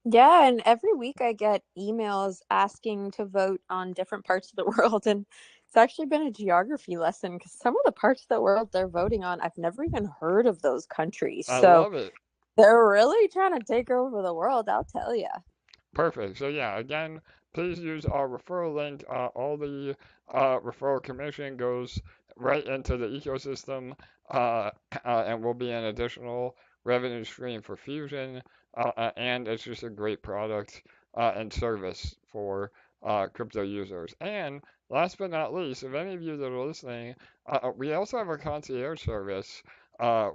D: Yeah, and every week I get emails asking to vote on different parts of the world, and it's actually been a geography lesson because some of the parts of the world they're voting on, I've never even heard of those countries.
C: I
D: So
C: love it.
D: they're really trying to take over the world, I'll tell you.
C: Perfect. So yeah, again, please use our referral link. All the referral commission goes right into the ecosystem, and will be an additional revenue stream for Fusion. And it's just a great product and service for crypto users. And last but not least, if any of you that are listening, we also have a concierge service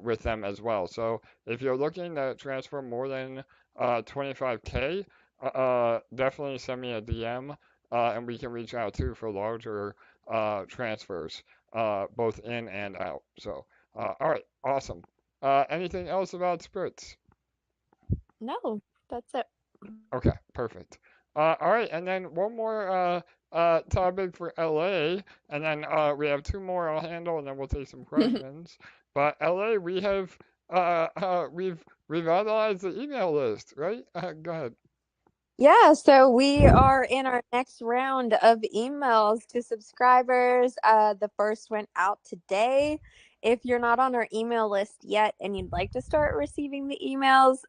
C: with them as well. So if you're looking to transfer more than 25K, definitely send me a DM, and we can reach out too for larger transfers, both in and out. So, all right, awesome. Anything else about Spritz?
D: No, that's it.
C: Okay, perfect. All right, and then one more topic for LA, and then we have two more I'll handle, and then we'll take some questions. But LA, we've revitalized the email list, right? Go ahead.
D: Yeah, so we are in our next round of emails to subscribers. The first went out today. If you're not on our email list yet and you'd like to start receiving the emails,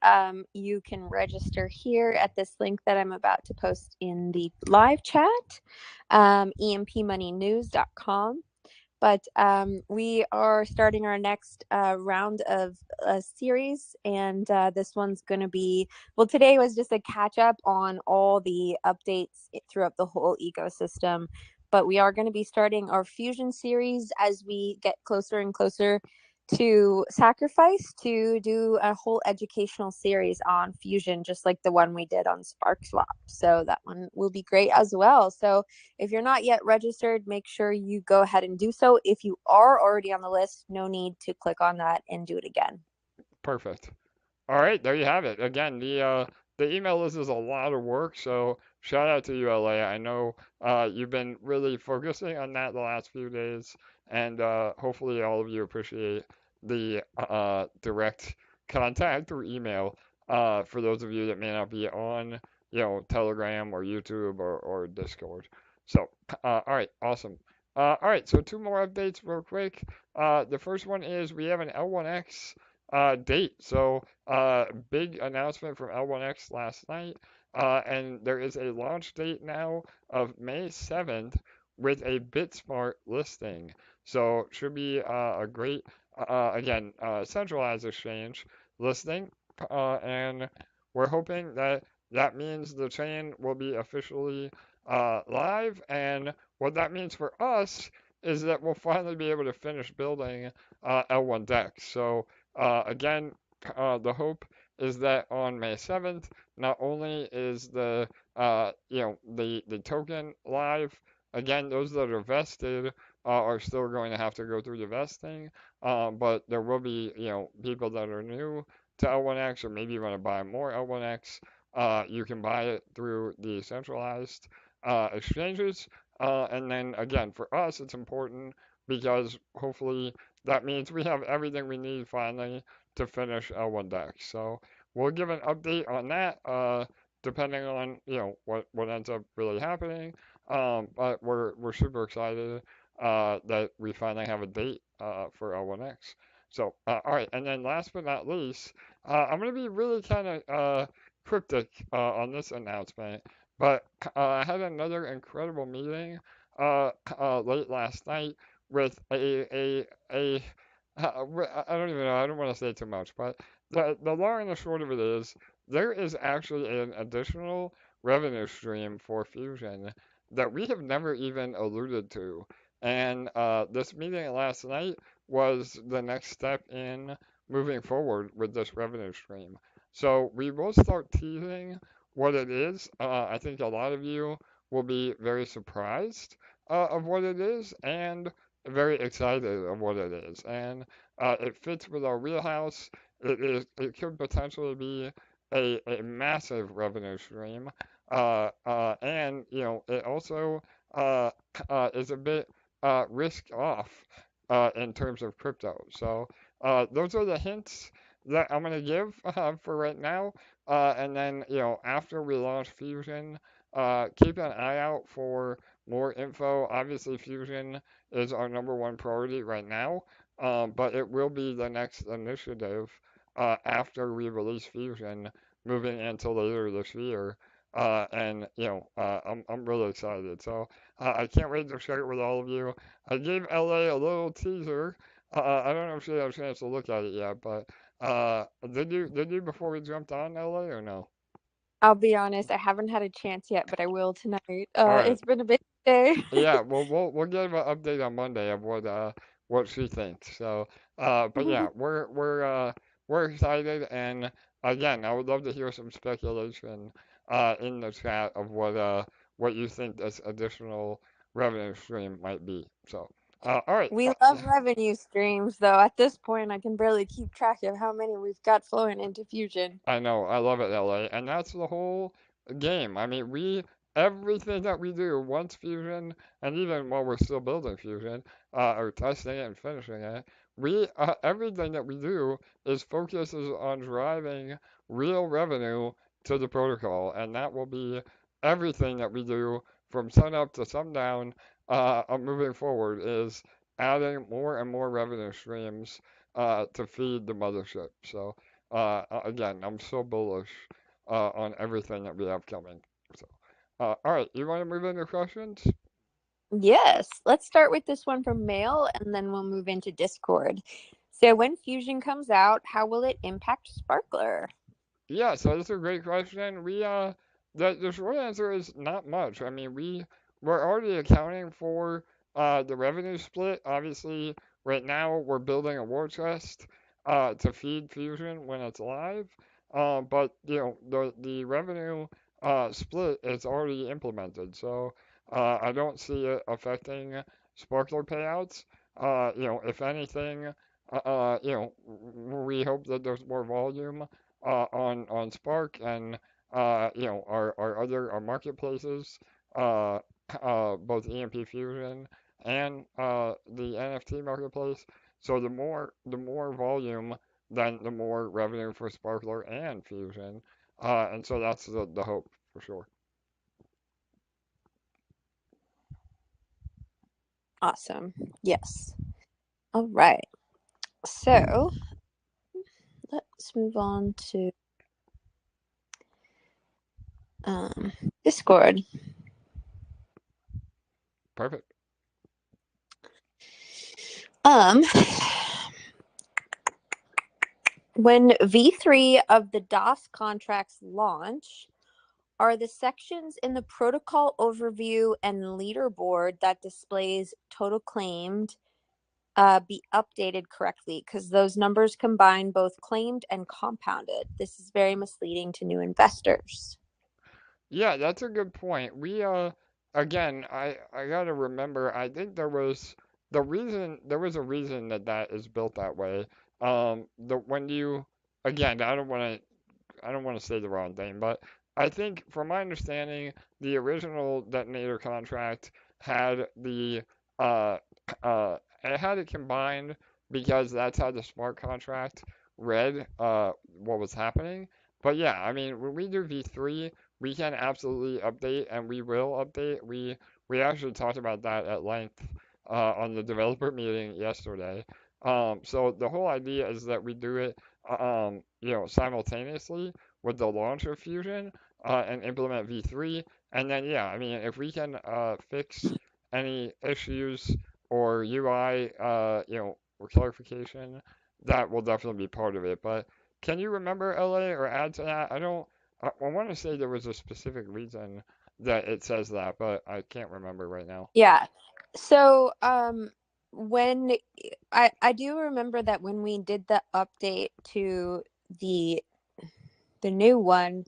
D: you can register here at this link that I'm about to post in the live chat, EMPmoneynews.com. But we are starting our next round of a series, and this one's going to be, well, today was just a catch up on all the updates throughout the whole ecosystem. But we are going to be starting our Fusion series as we get closer and closer to Sacrifice to do a whole educational series on Fusion, just like the one we did on Sparkswap. So that one will be great as well. So if you're not yet registered, make sure you go ahead and do so. If you are already on the list, no need to click on that and do it again.
C: Perfect. All right, there you have it. Again, the email list is a lot of work, so shout out to you, LA. I know you've been really focusing on that the last few days, and hopefully all of you appreciate the direct contact through email. For those of you that may not be on, Telegram or YouTube or Discord. So, all right, awesome. All right, so two more updates real quick. The first one is we have an L1X date. So, big announcement from L1X last night, and there is a launch date now of May 7th with a BitSmart listing. So, should be a great, again, centralized exchange listing, and we're hoping that that means the chain will be officially live, and what that means for us is that we'll finally be able to finish building L1 decks. So, again, the hope is that on May 7th, not only is the token live, again, those that are vested are still going to have to go through the vesting, but there will be, people that are new to L1X or maybe you want to buy more L1X, you can buy it through the centralized exchanges. And then again, for us, it's important because hopefully that means we have everything we need finally to finish L1 deck. So we'll give an update on that, depending on what ends up really happening. But we're super excited that we finally have a date for L1X. So all right, and then last but not least, I'm gonna be really kind of cryptic on this announcement, but I had another incredible meeting late last night with I don't even know, I don't want to say too much, but the long and the short of it is there is actually an additional revenue stream for Fusion that we have never even alluded to. And this meeting last night was the next step in moving forward with this revenue stream. So we will start teasing what it is. I think a lot of you will be very surprised of what it is and very excited of what it is. And it fits with our wheelhouse. It could potentially be a massive revenue stream. And it also is a bit risk off in terms of crypto. So those are the hints that I'm gonna give for right now. And then after we launch Fusion, keep an eye out for more info. Obviously, Fusion is our number one priority right now, but it will be the next initiative after we release Fusion, moving into later this year. And I'm really excited. So I can't wait to share it with all of you. I gave LA a little teaser. I don't know if she had a chance to look at it yet, but did you before we jumped on LA or no?
D: I'll be honest, I haven't had a chance yet, but I will tonight.
C: All right.
D: It's been a big day.
C: Yeah, well, we'll give an update on Monday of what she thinks. So, but yeah, we're excited, and again, I would love to hear some speculation in the chat of what you think this additional revenue stream might be. So, all right,
D: We love revenue streams, though. At this point, I can barely keep track of how many we've got flowing into Fusion.
C: I know, I love it, LA, and that's the whole game. I mean, everything that we do once Fusion, and even while we're still building Fusion, or testing it and finishing it, everything that we do is focuses on driving real revenue to the protocol, and that will be everything that we do from sunup to sundown moving forward is adding more and more revenue streams to feed the mothership. So again, I'm so bullish on everything that we have coming. So, all right, you want to move into questions?
D: Yes, let's start with this one from Mail, and then we'll move into Discord. So when Fusion comes out, how will it impact Sparkler?
C: Yeah, so that's a great question. The short answer is not much. I mean, we're already accounting for the revenue split. Obviously, right now we're building a war chest to feed Fusion when it's live. But you know, the revenue split is already implemented, so I don't see it affecting Sparkler payouts. You know, if anything, you know, we hope that there's more volume on Spark and you know our other our marketplaces, uh, both EMP Fusion and the NFT marketplace. So the more volume, then the more revenue for Sparkler and Fusion, and so that's the hope for sure.
D: Awesome. Yes. All right. So let's move on to Discord.
C: Perfect.
D: When V3 of the DAAS contracts launch, are the sections in the protocol overview and leaderboard that displays total claimed be updated correctly? Because those numbers combine both claimed and compounded. This is very misleading to new investors.
C: Yeah, that's a good point. We again, I gotta remember. I think there was a reason that that is built that way. The when you again, I don't want to say the wrong thing, but I think from my understanding, the original detonator contract had the uh it had it combined because that's how the smart contract read what was happening. But yeah, I mean, when we do V3, we can absolutely update, and we will update. We actually talked about that at length on the developer meeting yesterday. So the whole idea is that we do it, you know, simultaneously with the launch of Fusion and implement V3, and then yeah, I mean, if we can fix any issues or UI, you know, or clarification, that will definitely be part of it. But can you remember LA or add to that? I don't. I want to say there was a specific reason that it says that, but I can't remember right now.
D: Yeah. So when I do remember that when we did the update to the new one,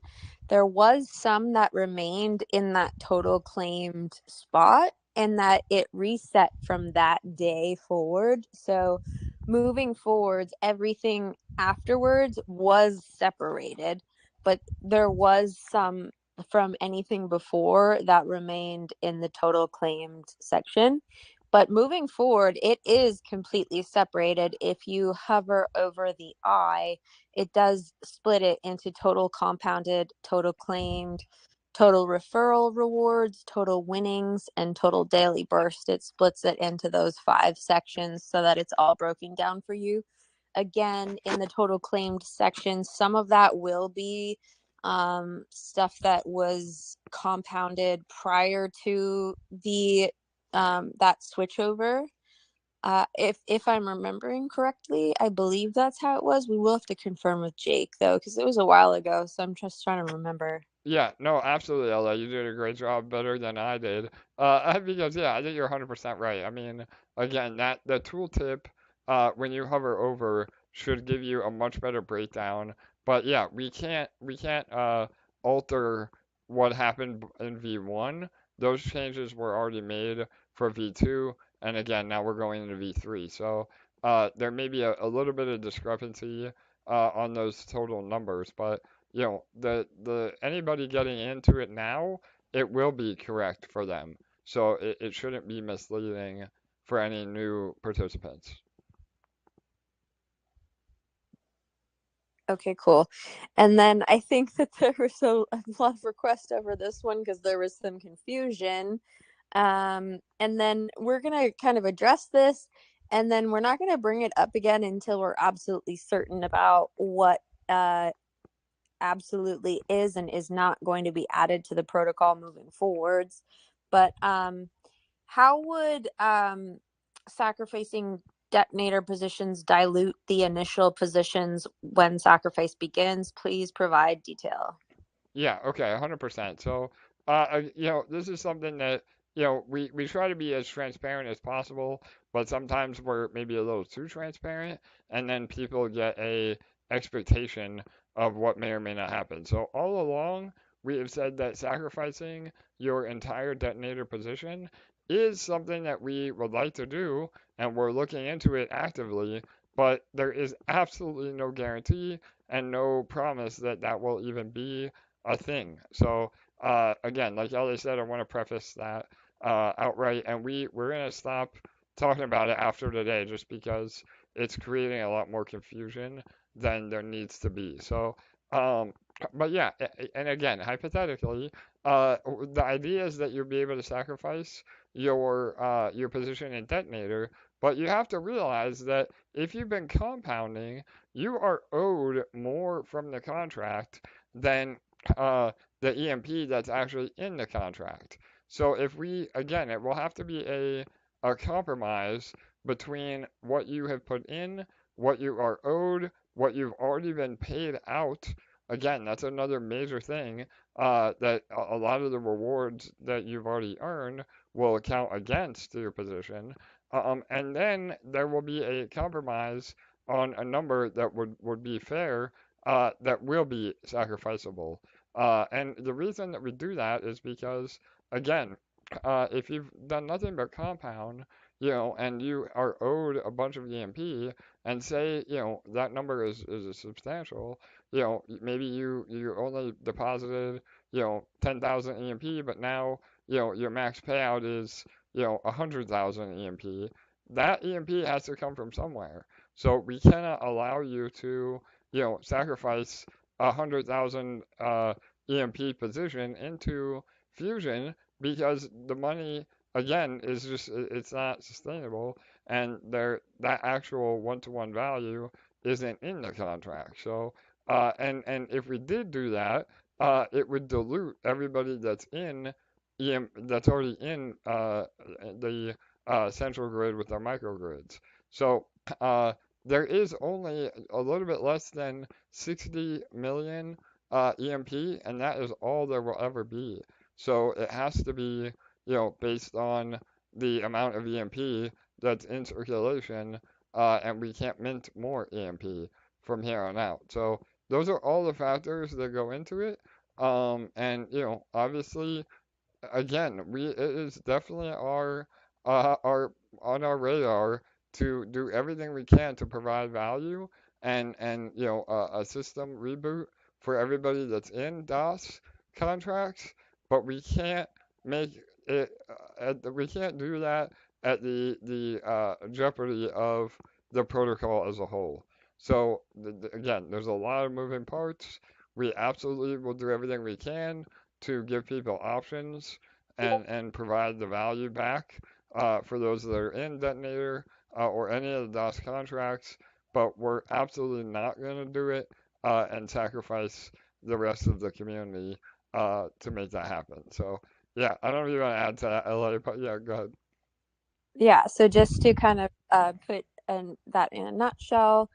D: there was some that remained in that total claimed spot and that it reset from that day forward. So moving forwards, everything afterwards was separated, but there was some from anything before that remained in the total claimed section. But moving forward, it is completely separated. If you hover over the eye, it does split it into total compounded, total claimed, total referral rewards, total winnings, and total daily burst. It splits it into those 5 sections so that it's all broken down for you. Again, in the total claimed section, some of that will be stuff that was compounded prior to the that switchover. If I'm remembering correctly, I believe that's how it was. We will have to confirm with Jake though, because it was a while ago. So I'm just trying to remember.
C: Yeah, no, absolutely, Ella. You did a great job, better than I did. Because yeah, I think you're 100% right. I mean, again, that the tooltip, when you hover over, should give you a much better breakdown. But yeah, we can't alter what happened in V1. Those changes were already made for V2, and again, now we're going into V3. So there may be a little bit of discrepancy on those total numbers, but you know, the anybody getting into it now, it will be correct for them. So it shouldn't be misleading for any new participants.
D: Okay, cool. And then I think that there was a lot of requests over this one because there was some confusion. And then we're going to kind of address this, and then we're not going to bring it up again until we're absolutely certain about what absolutely is and is not going to be added to the protocol moving forwards. But how would sacrificing detonator positions dilute the initial positions when sacrifice begins? Please provide detail.
C: Yeah, okay, 100%. So, this is something that, we try to be as transparent as possible, but sometimes we're maybe a little too transparent, and then people get a expectation of what may or may not happen. So all along, we have said that sacrificing your entire detonator position is something that we would like to do, and we're looking into it actively, but there is absolutely no guarantee and no promise that that will even be a thing. So again, like Ellie said, I want to preface that outright, and we're gonna stop talking about it after today, just because it's creating a lot more confusion than there needs to be. So, but yeah, and again, hypothetically, the idea is that you'll be able to sacrifice your position in detonator, but you have to realize that if you've been compounding, you are owed more from the contract than the EMP that's actually in the contract. So if we, again, it will have to be a compromise between what you have put in, what you are owed, what you've already been paid out. Again, that's another major thing that a lot of the rewards that you've already earned will count against your position. And then there will be a compromise on a number that would be fair, that will be sacrificable. And the reason that we do that is because, again, if you've done nothing but compound, and you are owed a bunch of EMP, and say, that number is substantial, maybe you only deposited, 10,000 EMP, but now, your max payout is, 100,000 EMP. That EMP has to come from somewhere. So we cannot allow you to, sacrifice 100,000 EMP position into Fusion, because the money, again, is just, it's not sustainable, and that actual one-to-one value isn't in the contract. So and if we did do that, it would dilute everybody that's already in the central grid with our microgrids. So there is only a little bit less than 60 million EMP, and that is all there will ever be. So it has to be, based on the amount of EMP that's in circulation, and we can't mint more EMP from here on out. So those are all the factors that go into it. And obviously, again, it is definitely our on our radar to do everything we can to provide value, and a system reboot for everybody that's in DAAS contracts, but we can't make it we can't do that at the jeopardy of the protocol as a whole. So again, there's a lot of moving parts. We absolutely will do everything we can to give people options, and provide the value back for those that are in detonator or any of the DAS contracts, but we're absolutely not going to do it and sacrifice the rest of the community to make that happen. So yeah, I don't really want to add to that, LA, but yeah, go ahead.
D: Yeah, so just to kind of put that in a nutshell,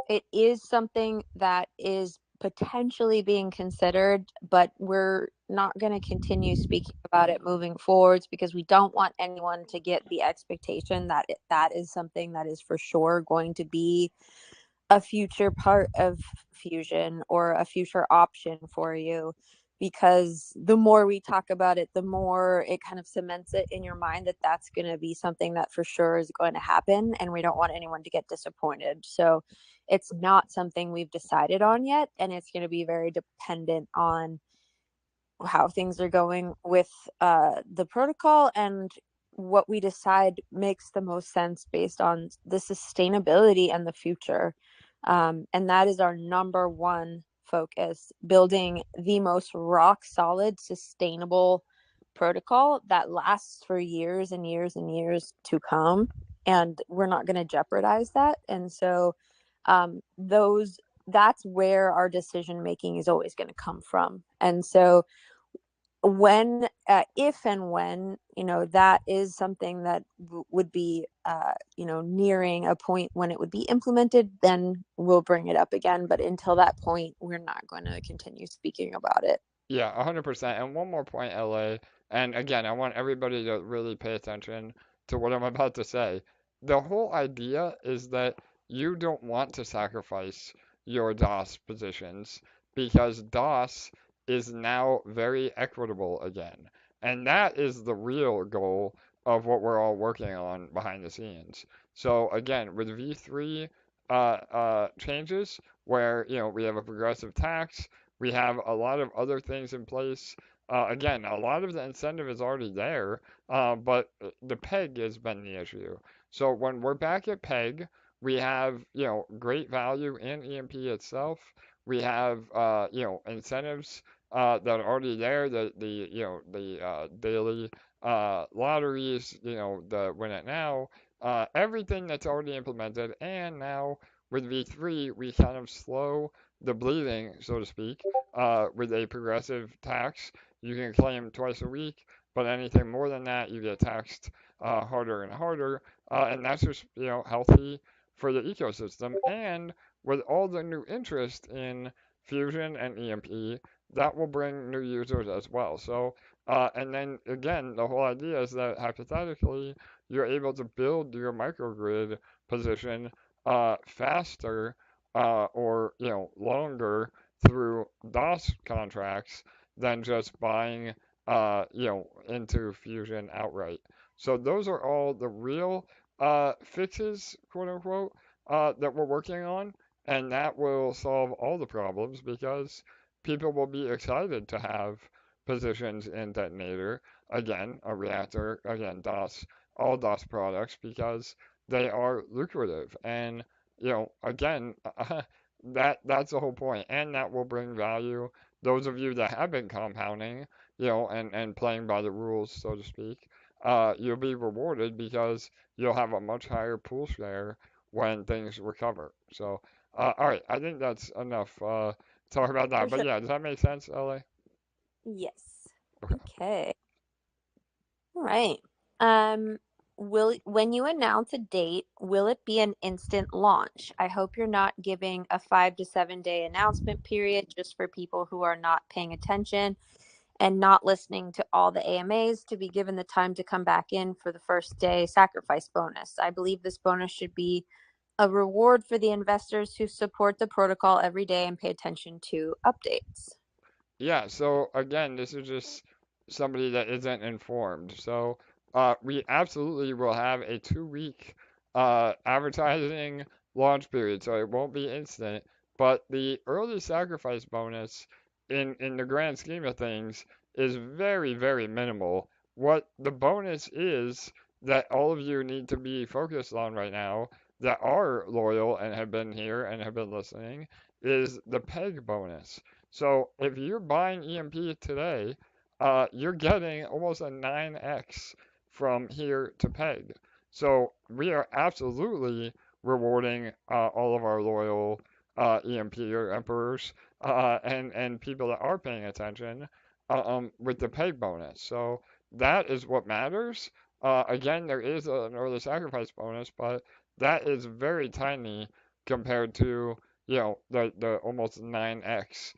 D: it is something that is potentially being considered, but we're not going to continue speaking about it moving forwards, because we don't want anyone to get the expectation that that is something that is for sure going to be a future part of Fusion or a future option for you. Because the more we talk about it, the more it kind of cements it in your mind that that's going to be something that for sure is going to happen, and we don't want anyone to get disappointed. So it's not something we've decided on yet, and it's going to be very dependent on how things are going with the protocol, and what we decide makes the most sense based on the sustainability and the future. And that is our number one focus, building the most rock solid, sustainable protocol that lasts for years and years and years to come. And we're not going to jeopardize that. And so that's where our decision making is always going to come from. And so when if and when that is something that would be nearing a point when it would be implemented, then we'll bring it up again. But until that point, we're not going to continue speaking about it.
C: Yeah, 100%. And one more point, LA. And again, I want everybody to really pay attention to what I'm about to say. The whole idea is that you don't want to sacrifice your DAAS positions because DAAS is now very equitable again. And that is the real goal of what we're all working on behind the scenes. So again, with V3 changes where, we have a progressive tax, we have a lot of other things in place. Again, a lot of the incentive is already there, but the peg has been the issue. So when we're back at peg, we have, great value in EMP itself. We have, incentives that are already there. The daily lotteries, the win it now, everything that's already implemented. And now with V3, we kind of slow the bleeding, so to speak, with a progressive tax. You can claim twice a week, but anything more than that, you get taxed harder and harder. And that's just, healthy for the ecosystem. And with all the new interest in Fusion and EMP, that will bring new users as well. So, and then again, the whole idea is that hypothetically, you're able to build your microgrid position faster or longer through DOS contracts than just buying into Fusion outright. So those are all the real fixes, quote unquote, that we're working on, and that will solve all the problems because people will be excited to have positions in Detonator, again, a reactor, again, DOS, all DOS products because they are lucrative. And again, that's the whole point, and that will bring value. Those of you that have been compounding, and playing by the rules, so to speak, you'll be rewarded because you'll have a much higher pool share when things recover. So, all right, I think that's enough talk about that.
D: For
C: But
D: sure.
C: yeah, does that make sense, LA?
D: Yes.
C: Okay.
D: Okay. All right. When you announce a date, will it be an instant launch? I hope you're not giving a 5 to 7 day announcement period just for people who are not paying attention and not listening to all the AMAs to be given the time to come back in for the first day sacrifice bonus. I believe this bonus should be a reward for the investors who support the protocol every day and pay attention to updates.
C: Yeah, so again, this is just somebody that isn't informed. So we absolutely will have a 2 week advertising launch period, so it won't be instant. But the early sacrifice bonus, in the grand scheme of things, is very, very minimal. What the bonus is that all of you need to be focused on right now that are loyal and have been here and have been listening is the peg bonus. So if you're buying EMP today, you're getting almost a 9x from here to peg. So we are absolutely rewarding all of our loyal EMP or emperors and people that are paying attention with the peg bonus. So that is what matters. Again, there is an early sacrifice bonus, but that is very tiny compared to the almost 9x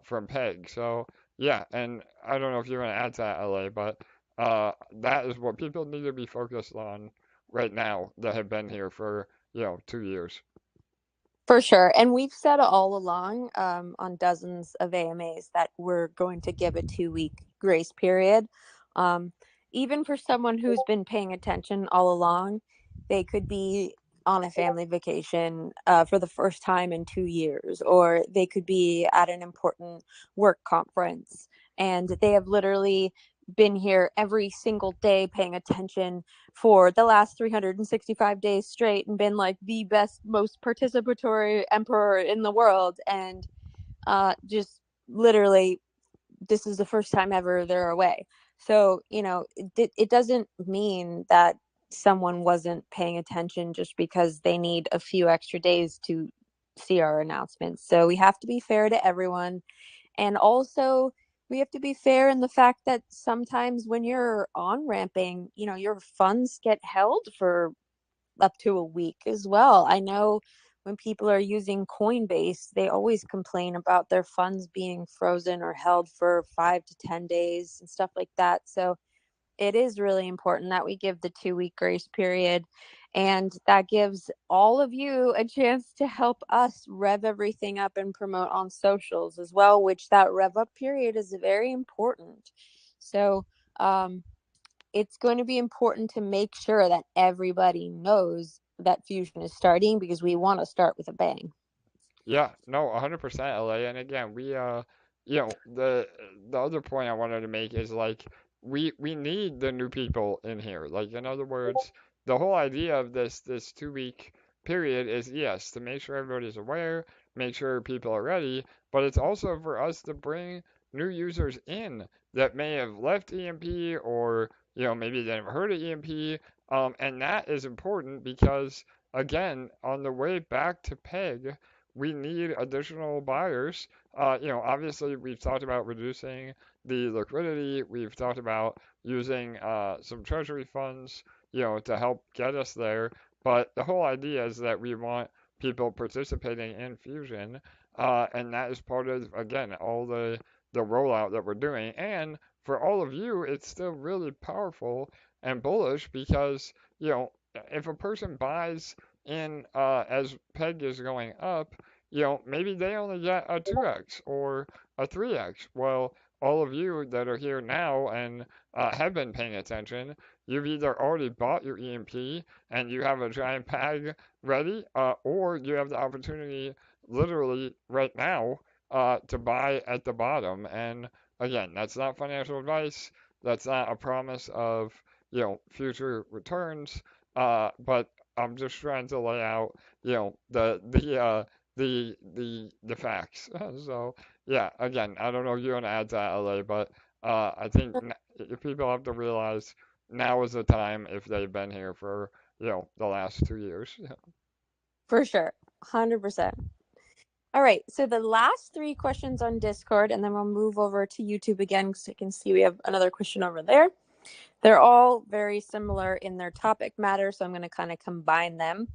C: from Peg. So yeah, and I don't know if you're gonna add to that, LA, but that is what people need to be focused on right now that have been here for 2 years.
D: For sure. And we've said all along on dozens of AMAs that we're going to give a 2 week grace period. Even for someone who's been paying attention all along, they could be on a family vacation for the first time in 2 years, or they could be at an important work conference. And they have literally been here every single day paying attention for the last 365 days straight and been like the best, most participatory emperor in the world. And just literally, this is the first time ever they're away. So, it doesn't mean that someone wasn't paying attention just because they need a few extra days to see our announcements. So we have to be fair to everyone. And also, we have to be fair in the fact that sometimes when you're on ramping, your funds get held for up to a week as well. I know when people are using Coinbase, they always complain about their funds being frozen or held for 5 to 10 days and stuff like that. So it is really important that we give the 2 week grace period. And that gives all of you a chance to help us rev everything up and promote on socials as well, which that rev up period is very important. So it's going to be important to make sure that everybody knows that Fusion is starting, because we want to start with a bang.
C: Yeah, no, 100% LA. And again, the other point I wanted to make is like we need the new people in here. Like in other words, the whole idea of this 2 week period is yes, to make sure everybody's aware, make sure people are ready, but it's also for us to bring new users in that may have left EMP or maybe they never heard of EMP. And that is important because again, on the way back to PEG, we need additional buyers. Obviously, we've talked about reducing the liquidity. We've talked about using some treasury funds, to help get us there. But the whole idea is that we want people participating in Fusion, and that is part of, again, all the rollout that we're doing. And for all of you, it's still really powerful and bullish because, if a person buys in as PEG is going up, maybe they only get a 2x or a 3x. Well, all of you that are here now and have been paying attention, you've either already bought your EMP and you have a giant bag ready, or you have the opportunity literally right now to buy at the bottom. And again, that's not financial advice. That's not a promise of, future returns. But I'm just trying to lay out, the facts. So yeah, again, I don't know if you want to add to that, LA, but I think if people have to realize now is the time if they've been here for the last 2 years.
D: For sure. 100%. All right. So the last 3 questions on Discord, and then we'll move over to YouTube again because I can see we have another question over there. They're all very similar in their topic matter, so I'm going to kind of combine them.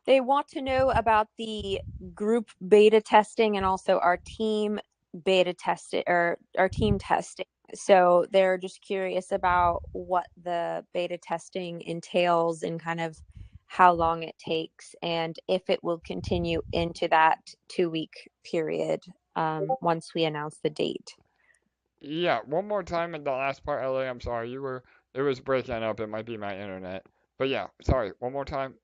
D: They want to know about the group beta testing and also our team beta testing or our team testing. So they're just curious about what the beta testing entails and kind of how long it takes and if it will continue into that 2 week period once we announce the date.
C: Yeah, one more time in the last part, LA. I'm sorry, it was breaking up. It might be my internet, but yeah, sorry. One more time.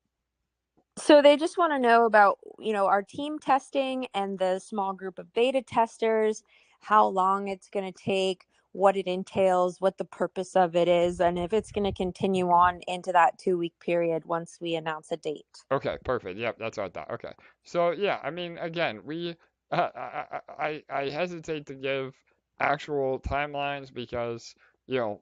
D: So they just want to know about, our team testing and the small group of beta testers, how long it's going to take, what it entails, what the purpose of it is, and if it's going to continue on into that 2 week period once we announce a date.
C: Okay, perfect. Yep, that's what I thought. Okay. So yeah, I mean, again, I hesitate to give actual timelines because,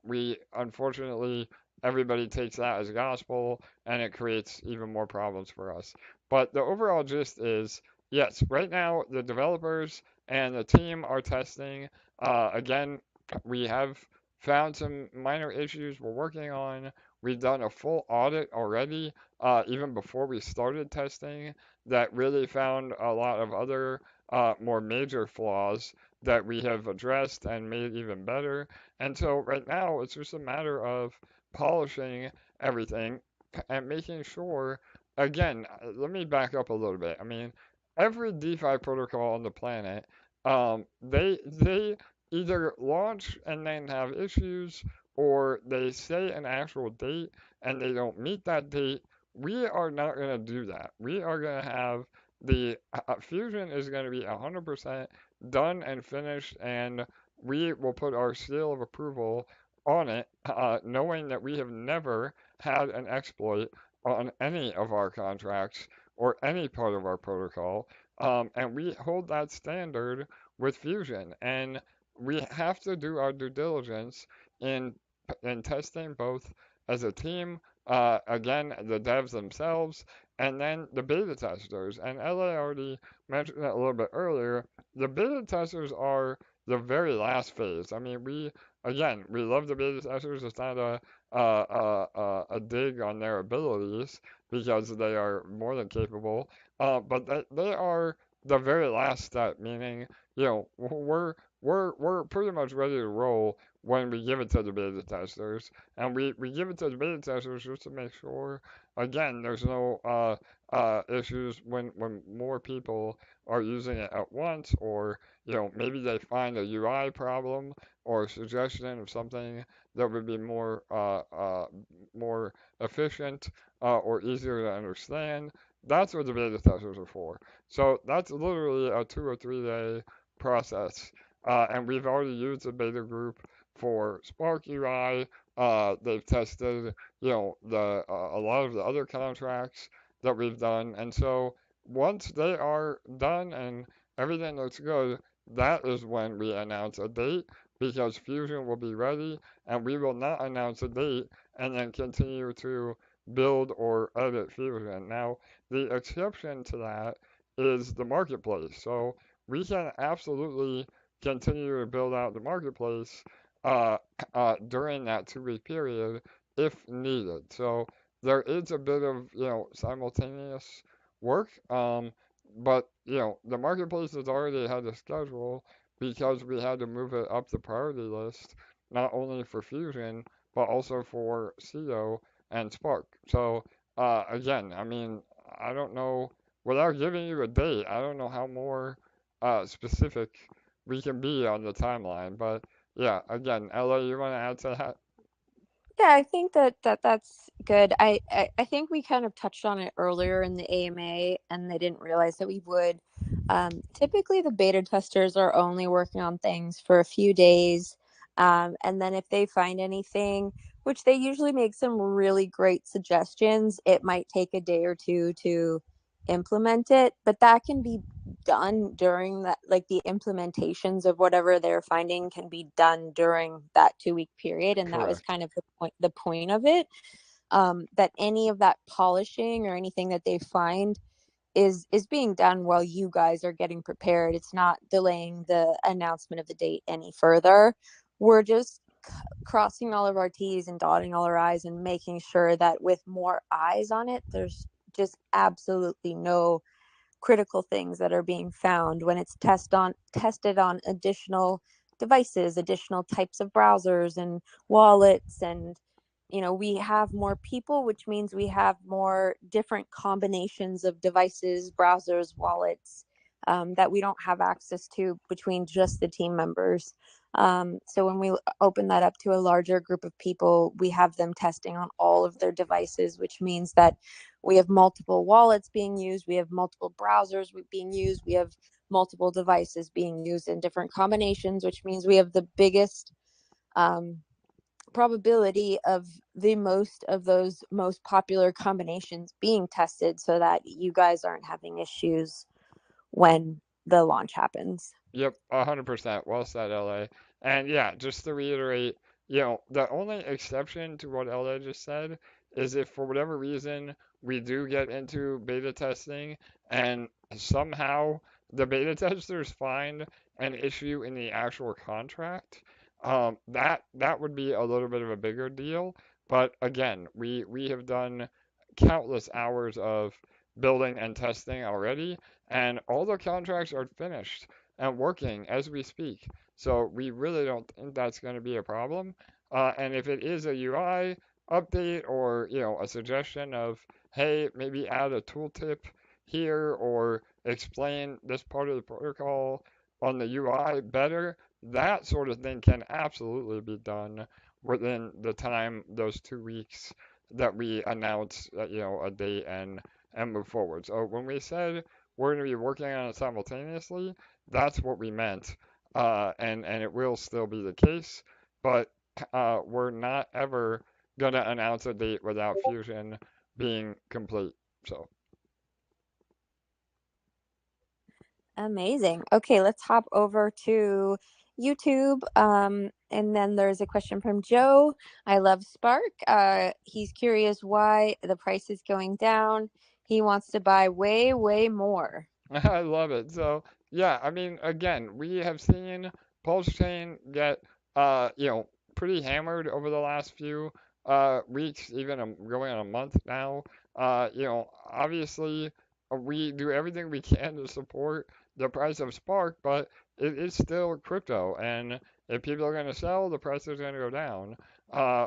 C: we unfortunately everybody takes that as gospel and it creates even more problems for us. But the overall gist is, yes, right now the developers and the team are testing. Again, we have found some minor issues we're working on. We've done a full audit already, even before we started testing, that really found a lot of other more major flaws that we have addressed and made even better. And so right now it's just a matter of polishing everything and making sure, again, let me back up a little bit. I mean, every DeFi protocol on the planet, they either launch and then have issues, or they say an actual date and they don't meet that date. We are not going to do that. We are going to have the Fusion is going to be 100% done and finished and we will put our seal of approval on it, knowing that we have never had an exploit on any of our contracts or any part of our protocol. And we hold that standard with Fusion. And we have to do our due diligence in, in testing both as a team, again, the devs themselves, and then the beta testers. And LA already mentioned that a little bit earlier. The beta testers are the very last phase. I mean, we love the beta testers. It's not a dig on their abilities because they are more than capable. But they are the very last step, meaning, we're pretty much ready to roll when we give it to the beta testers. And we give it to the beta testers just to make sure, again, there's no issues when more people are using it at once, or maybe they find a UI problem or a suggestion of something that would be more efficient or easier to understand. That's what the beta testers are for. So that's literally a 2 or 3 day process. And we've already used the beta group for Spark UI. They've tested, a lot of the other contracts that we've done. And so once they are done and everything looks good, that is when we announce a date, because Fusion will be ready, and we will not announce a date and then continue to build or edit Fusion. Now, the exception to that is the marketplace. So we can absolutely continue to build out the marketplace uh, during that 2 week period if needed. So there is a bit of, simultaneous work. But, the marketplace has already had a schedule because we had to move it up the priority list, not only for Fusion, but also for Ceto and Spark. So, again, I mean, I don't know, without giving you a date, I don't know how more specific we can be on the timeline. But yeah, again, Ella, you want to add to that?
D: Yeah, I think that's good. I think we kind of touched on it earlier in the AMA, and they didn't realize that we would. Typically, the beta testers are only working on things for a few days, and then if they find anything, which they usually make some really great suggestions, it might take a day or two to implement it, but that can be done during that, like the implementations of whatever they're finding can be done during that 2 week period, and that was
C: Correct.
D: kind of the point of it. That any of that polishing or anything that they find is being done while you guys are getting prepared. It's not delaying the announcement of the date any further. We're just crossing all of our T's and dotting all our I's and making sure that with more eyes on it, there's just absolutely no critical things that are being found when it's tested on additional devices, additional types of browsers and wallets. And we have more people, which means we have more different combinations of devices, browsers, wallets, that we don't have access to between just the team members. So when we open that up to a larger group of people, we have them testing on all of their devices, which means that we have multiple wallets being used, we have multiple browsers being used, we have multiple devices being used in different combinations, which means we have the biggest um, probability of the most of those most popular combinations being tested, so that you guys aren't having issues when the launch happens.
C: Yep, 100%. Well said, LA. And yeah, just to reiterate, the only exception to what LA just said is if for whatever reason we do get into beta testing and somehow the beta testers find an issue in the actual contract, that would be a little bit of a bigger deal. But again, we have done countless hours of building and testing already, and all the contracts are finished and working as we speak. So we really don't think that's going to be a problem. And if it is a UI update or a suggestion of, hey, maybe add a tooltip here or explain this part of the protocol on the UI better, that sort of thing can absolutely be done within the time, those 2 weeks that we announce, a date and move forward. So when we said we're going to be working on it simultaneously, that's what we meant. and it will still be the case, but we're not ever gonna announce a date without Fusion being complete. So.
D: Amazing. Okay, let's hop over to YouTube. And then there's a question from Joe. I love Spark. He's curious why the price is going down. He wants to buy way, way more.
C: I love it. So yeah, I mean, again, we have seen Pulse Chain get pretty hammered over the last few weeks, even going on a month now. Obviously, we do everything we can to support the price of Spark, but it is still crypto, and if people are going to sell, the price is going to go down.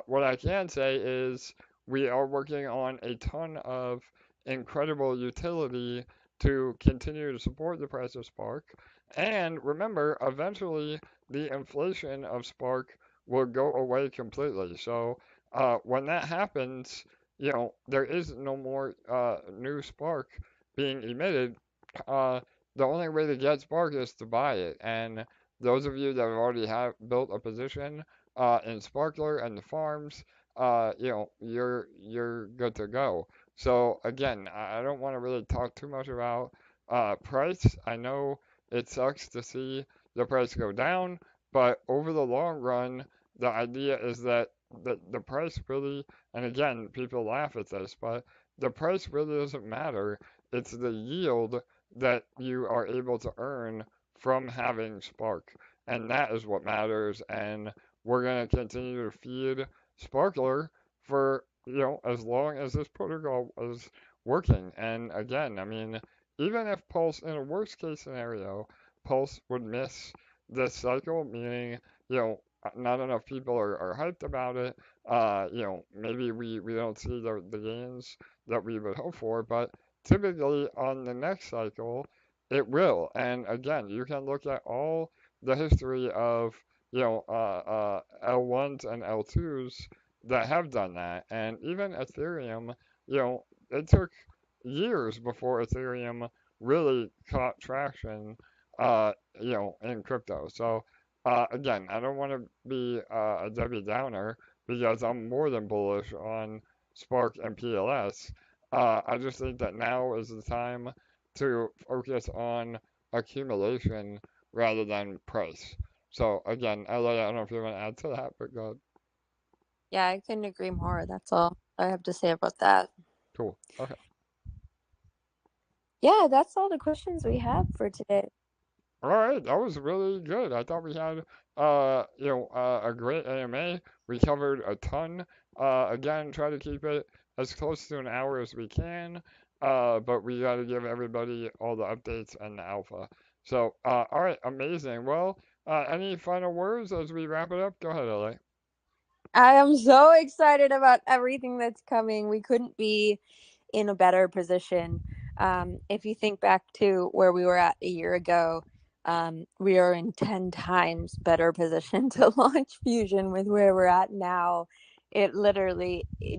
C: What I can say is we are working on a ton of incredible utility to continue to support the price of Spark. And remember, eventually the inflation of Spark will go away completely. So when that happens, there is no more new Spark being emitted. The only way to get Spark is to buy it. And those of you that already have built a position in Sparkler and the farms, you're good to go. So again, I don't want to really talk too much about price. I know it sucks to see the price go down, but over the long run, the idea is that the price really, and again, people laugh at this, but the price really doesn't matter. It's the yield that you are able to earn from having Spark, and that is what matters. And we're going to continue to feed Sparkler for as long as this protocol is working. And again, I mean, even if Pulse, in a worst case scenario, Pulse would miss this cycle, meaning, not enough people are hyped about it. Maybe we don't see the gains that we would hope for, but typically on the next cycle, it will. And again, you can look at all the history of, L1s and L2s that have done that. And even Ethereum, it took years before Ethereum really caught traction, in crypto. So, again, I don't want to be a Debbie Downer because I'm more than bullish on Spark and PLS. I just think that now is the time to focus on accumulation rather than price. So again, I don't know if you want to add to that, but go ahead.
D: Yeah, I couldn't agree more. That's all I have to say about that.
C: Cool. Okay.
D: Yeah, that's all the questions we have for today.
C: All right, that was really good. I thought we had, a great AMA. We covered a ton. Again, try to keep it as close to an hour as we can. But we got to give everybody all the updates and the alpha. So, all right, amazing. Well, any final words as we wrap it up? Go ahead, LA.
D: I am so excited about everything that's coming. We couldn't be in a better position. If you think back to where we were at a year ago, we are in 10 times better position to launch Fusion with where we're at now. It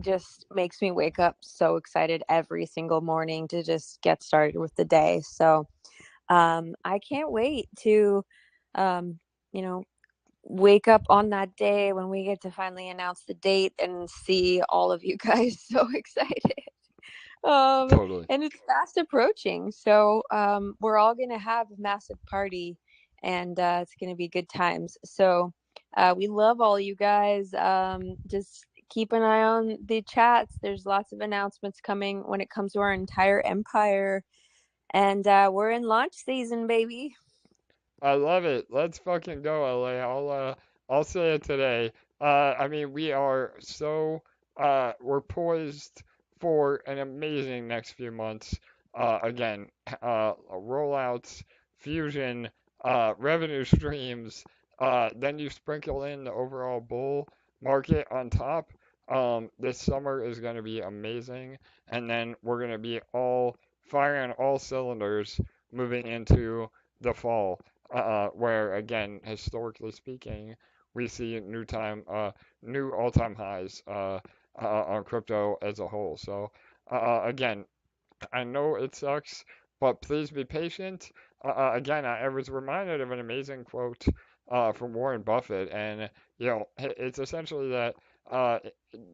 D: just makes me wake up so excited every single morning to just get started with the day. So I can't wait to, wake up on that day when we get to finally announce the date and see all of you guys so excited.
C: Totally.
D: And it's fast approaching. So we're all going to have a massive party and it's going to be good times. So we love all you guys. Just keep an eye on the chats. There's lots of announcements coming when it comes to our entire empire. And we're in launch season, baby.
C: I love it. Let's fucking go, LA. I'll say it today. I mean, we are so we're poised for an amazing next few months. Again, rollouts, fusion, revenue streams. Then you sprinkle in the overall bull market on top. This summer is going to be amazing, and then we're going to be all firing all cylinders moving into the fall, where again, historically speaking, we see new all-time highs on crypto as a whole. So again, I know it sucks, but please be patient. again, I was reminded of an amazing quote from Warren Buffett, and it's essentially that uh,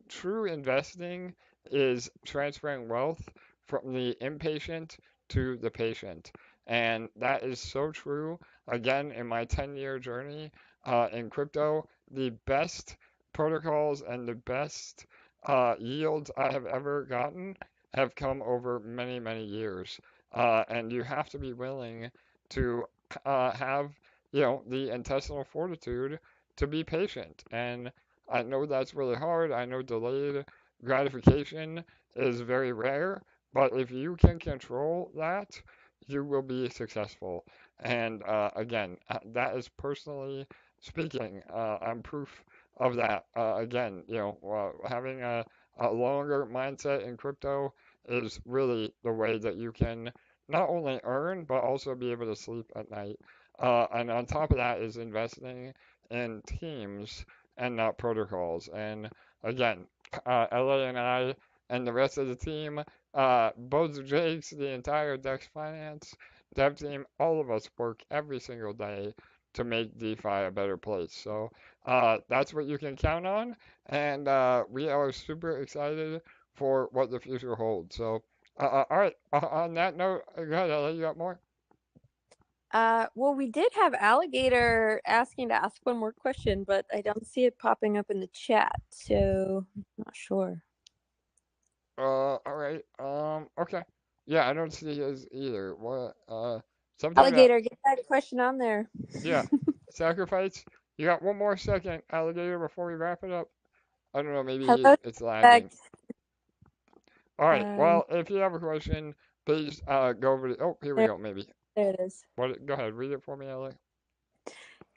C: true investing is transferring wealth from the impatient to the patient. And that is so true. Again, in my 10-year journey in crypto, the best protocols and the best yields I have ever gotten have come over many, many years. And you have to be willing to have, the intestinal fortitude to be patient. And I know that's really hard. I know delayed gratification is very rare, but if you can control that, you will be successful. And again, that is personally speaking, I'm proof of that. Again, having a longer mindset in crypto is really the way that you can not only earn, but also be able to sleep at night. And on top of that is investing in teams and not protocols. And again, LA and I and the rest of the team, both Jakes, the entire Dex Finance dev team, all of us work every single day to make DeFi a better place. So that's what you can count on. And we are super excited for what the future holds. So, all right, on that note, go ahead, LA, you got more?
D: Well, we did have Alligator asking to ask one more question, but I don't see it popping up in the chat, so I'm not sure.
C: All right. Okay. Yeah, I don't see his either. What? Something about,
D: Alligator, get that question on there.
C: yeah, sacrifice. You got one more second, Alligator, before we wrap it up. I don't know, maybe
D: Hello,
C: it's lagging. All right.
D: Um,
C: Well, if you have a question, please go over to. Oh, here we
D: there,
C: go. Maybe.
D: there it is.
C: What? Go ahead. Read it for me, LA.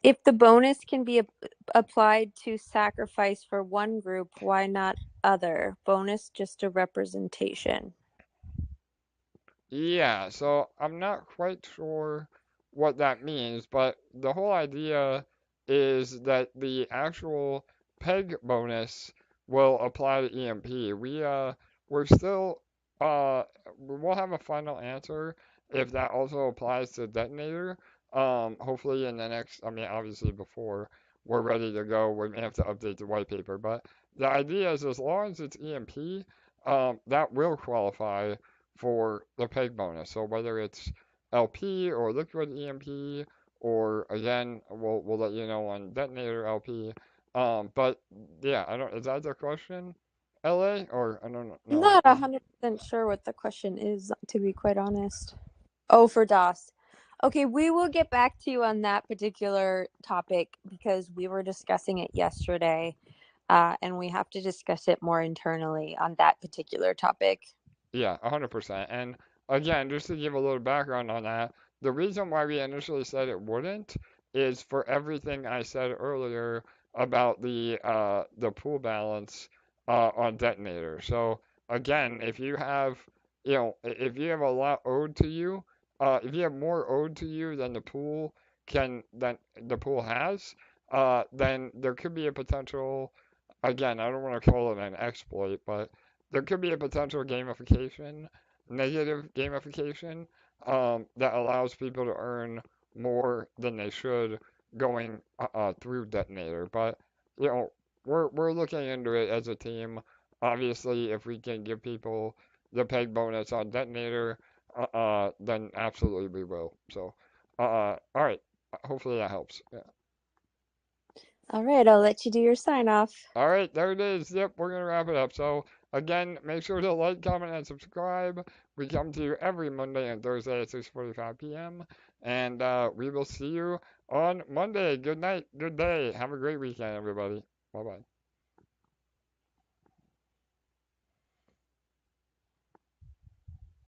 D: If the bonus can be applied to sacrifice for one group, why not other? Bonus just a representation.
C: Yeah. So I'm not quite sure what that means, but the whole idea is that the actual peg bonus will apply to EMP. We're still we'll have a final answer if that also applies to detonator. Hopefully in the next, I mean, obviously before we're ready to go, we may have to update the white paper. But the idea is as long as it's EMP, that will qualify for the peg bonus. So whether it's LP or liquid EMP, or again, we'll let you know on detonator LP. But yeah, I don't. Is that the question, LA, or I don't know?
D: I'm not 100% sure what the question is, to be quite honest. Oh, for DAAS. Okay, we will get back to you on that particular topic because we were discussing it yesterday, and we have to discuss it more internally on that particular topic.
C: Yeah, 100%. And again, just to give a little background on that, the reason why we initially said it wouldn't is for everything I said earlier about the pool balance on detonator. So again, if you have, if you have a lot owed to you, if you have more owed to you than than the pool has, then there could be a potential. Again, I don't want to call it an exploit, but there could be a potential gamification, negative gamification, that allows people to earn more than they should going through detonator. But we're looking into it as a team. Obviously, if we can give people the peg bonus on detonator, then absolutely we will. So, all right. Hopefully that helps. Yeah.
D: All right, I'll let you do your sign off.
C: All right, there it is. Yep, we're going to wrap it up. So, again, make sure to like, comment, and subscribe. We come to you every Monday and Thursday at 6:45 p.m. And we will see you on Monday. Good night, good day. Have a great weekend, everybody. Bye-bye.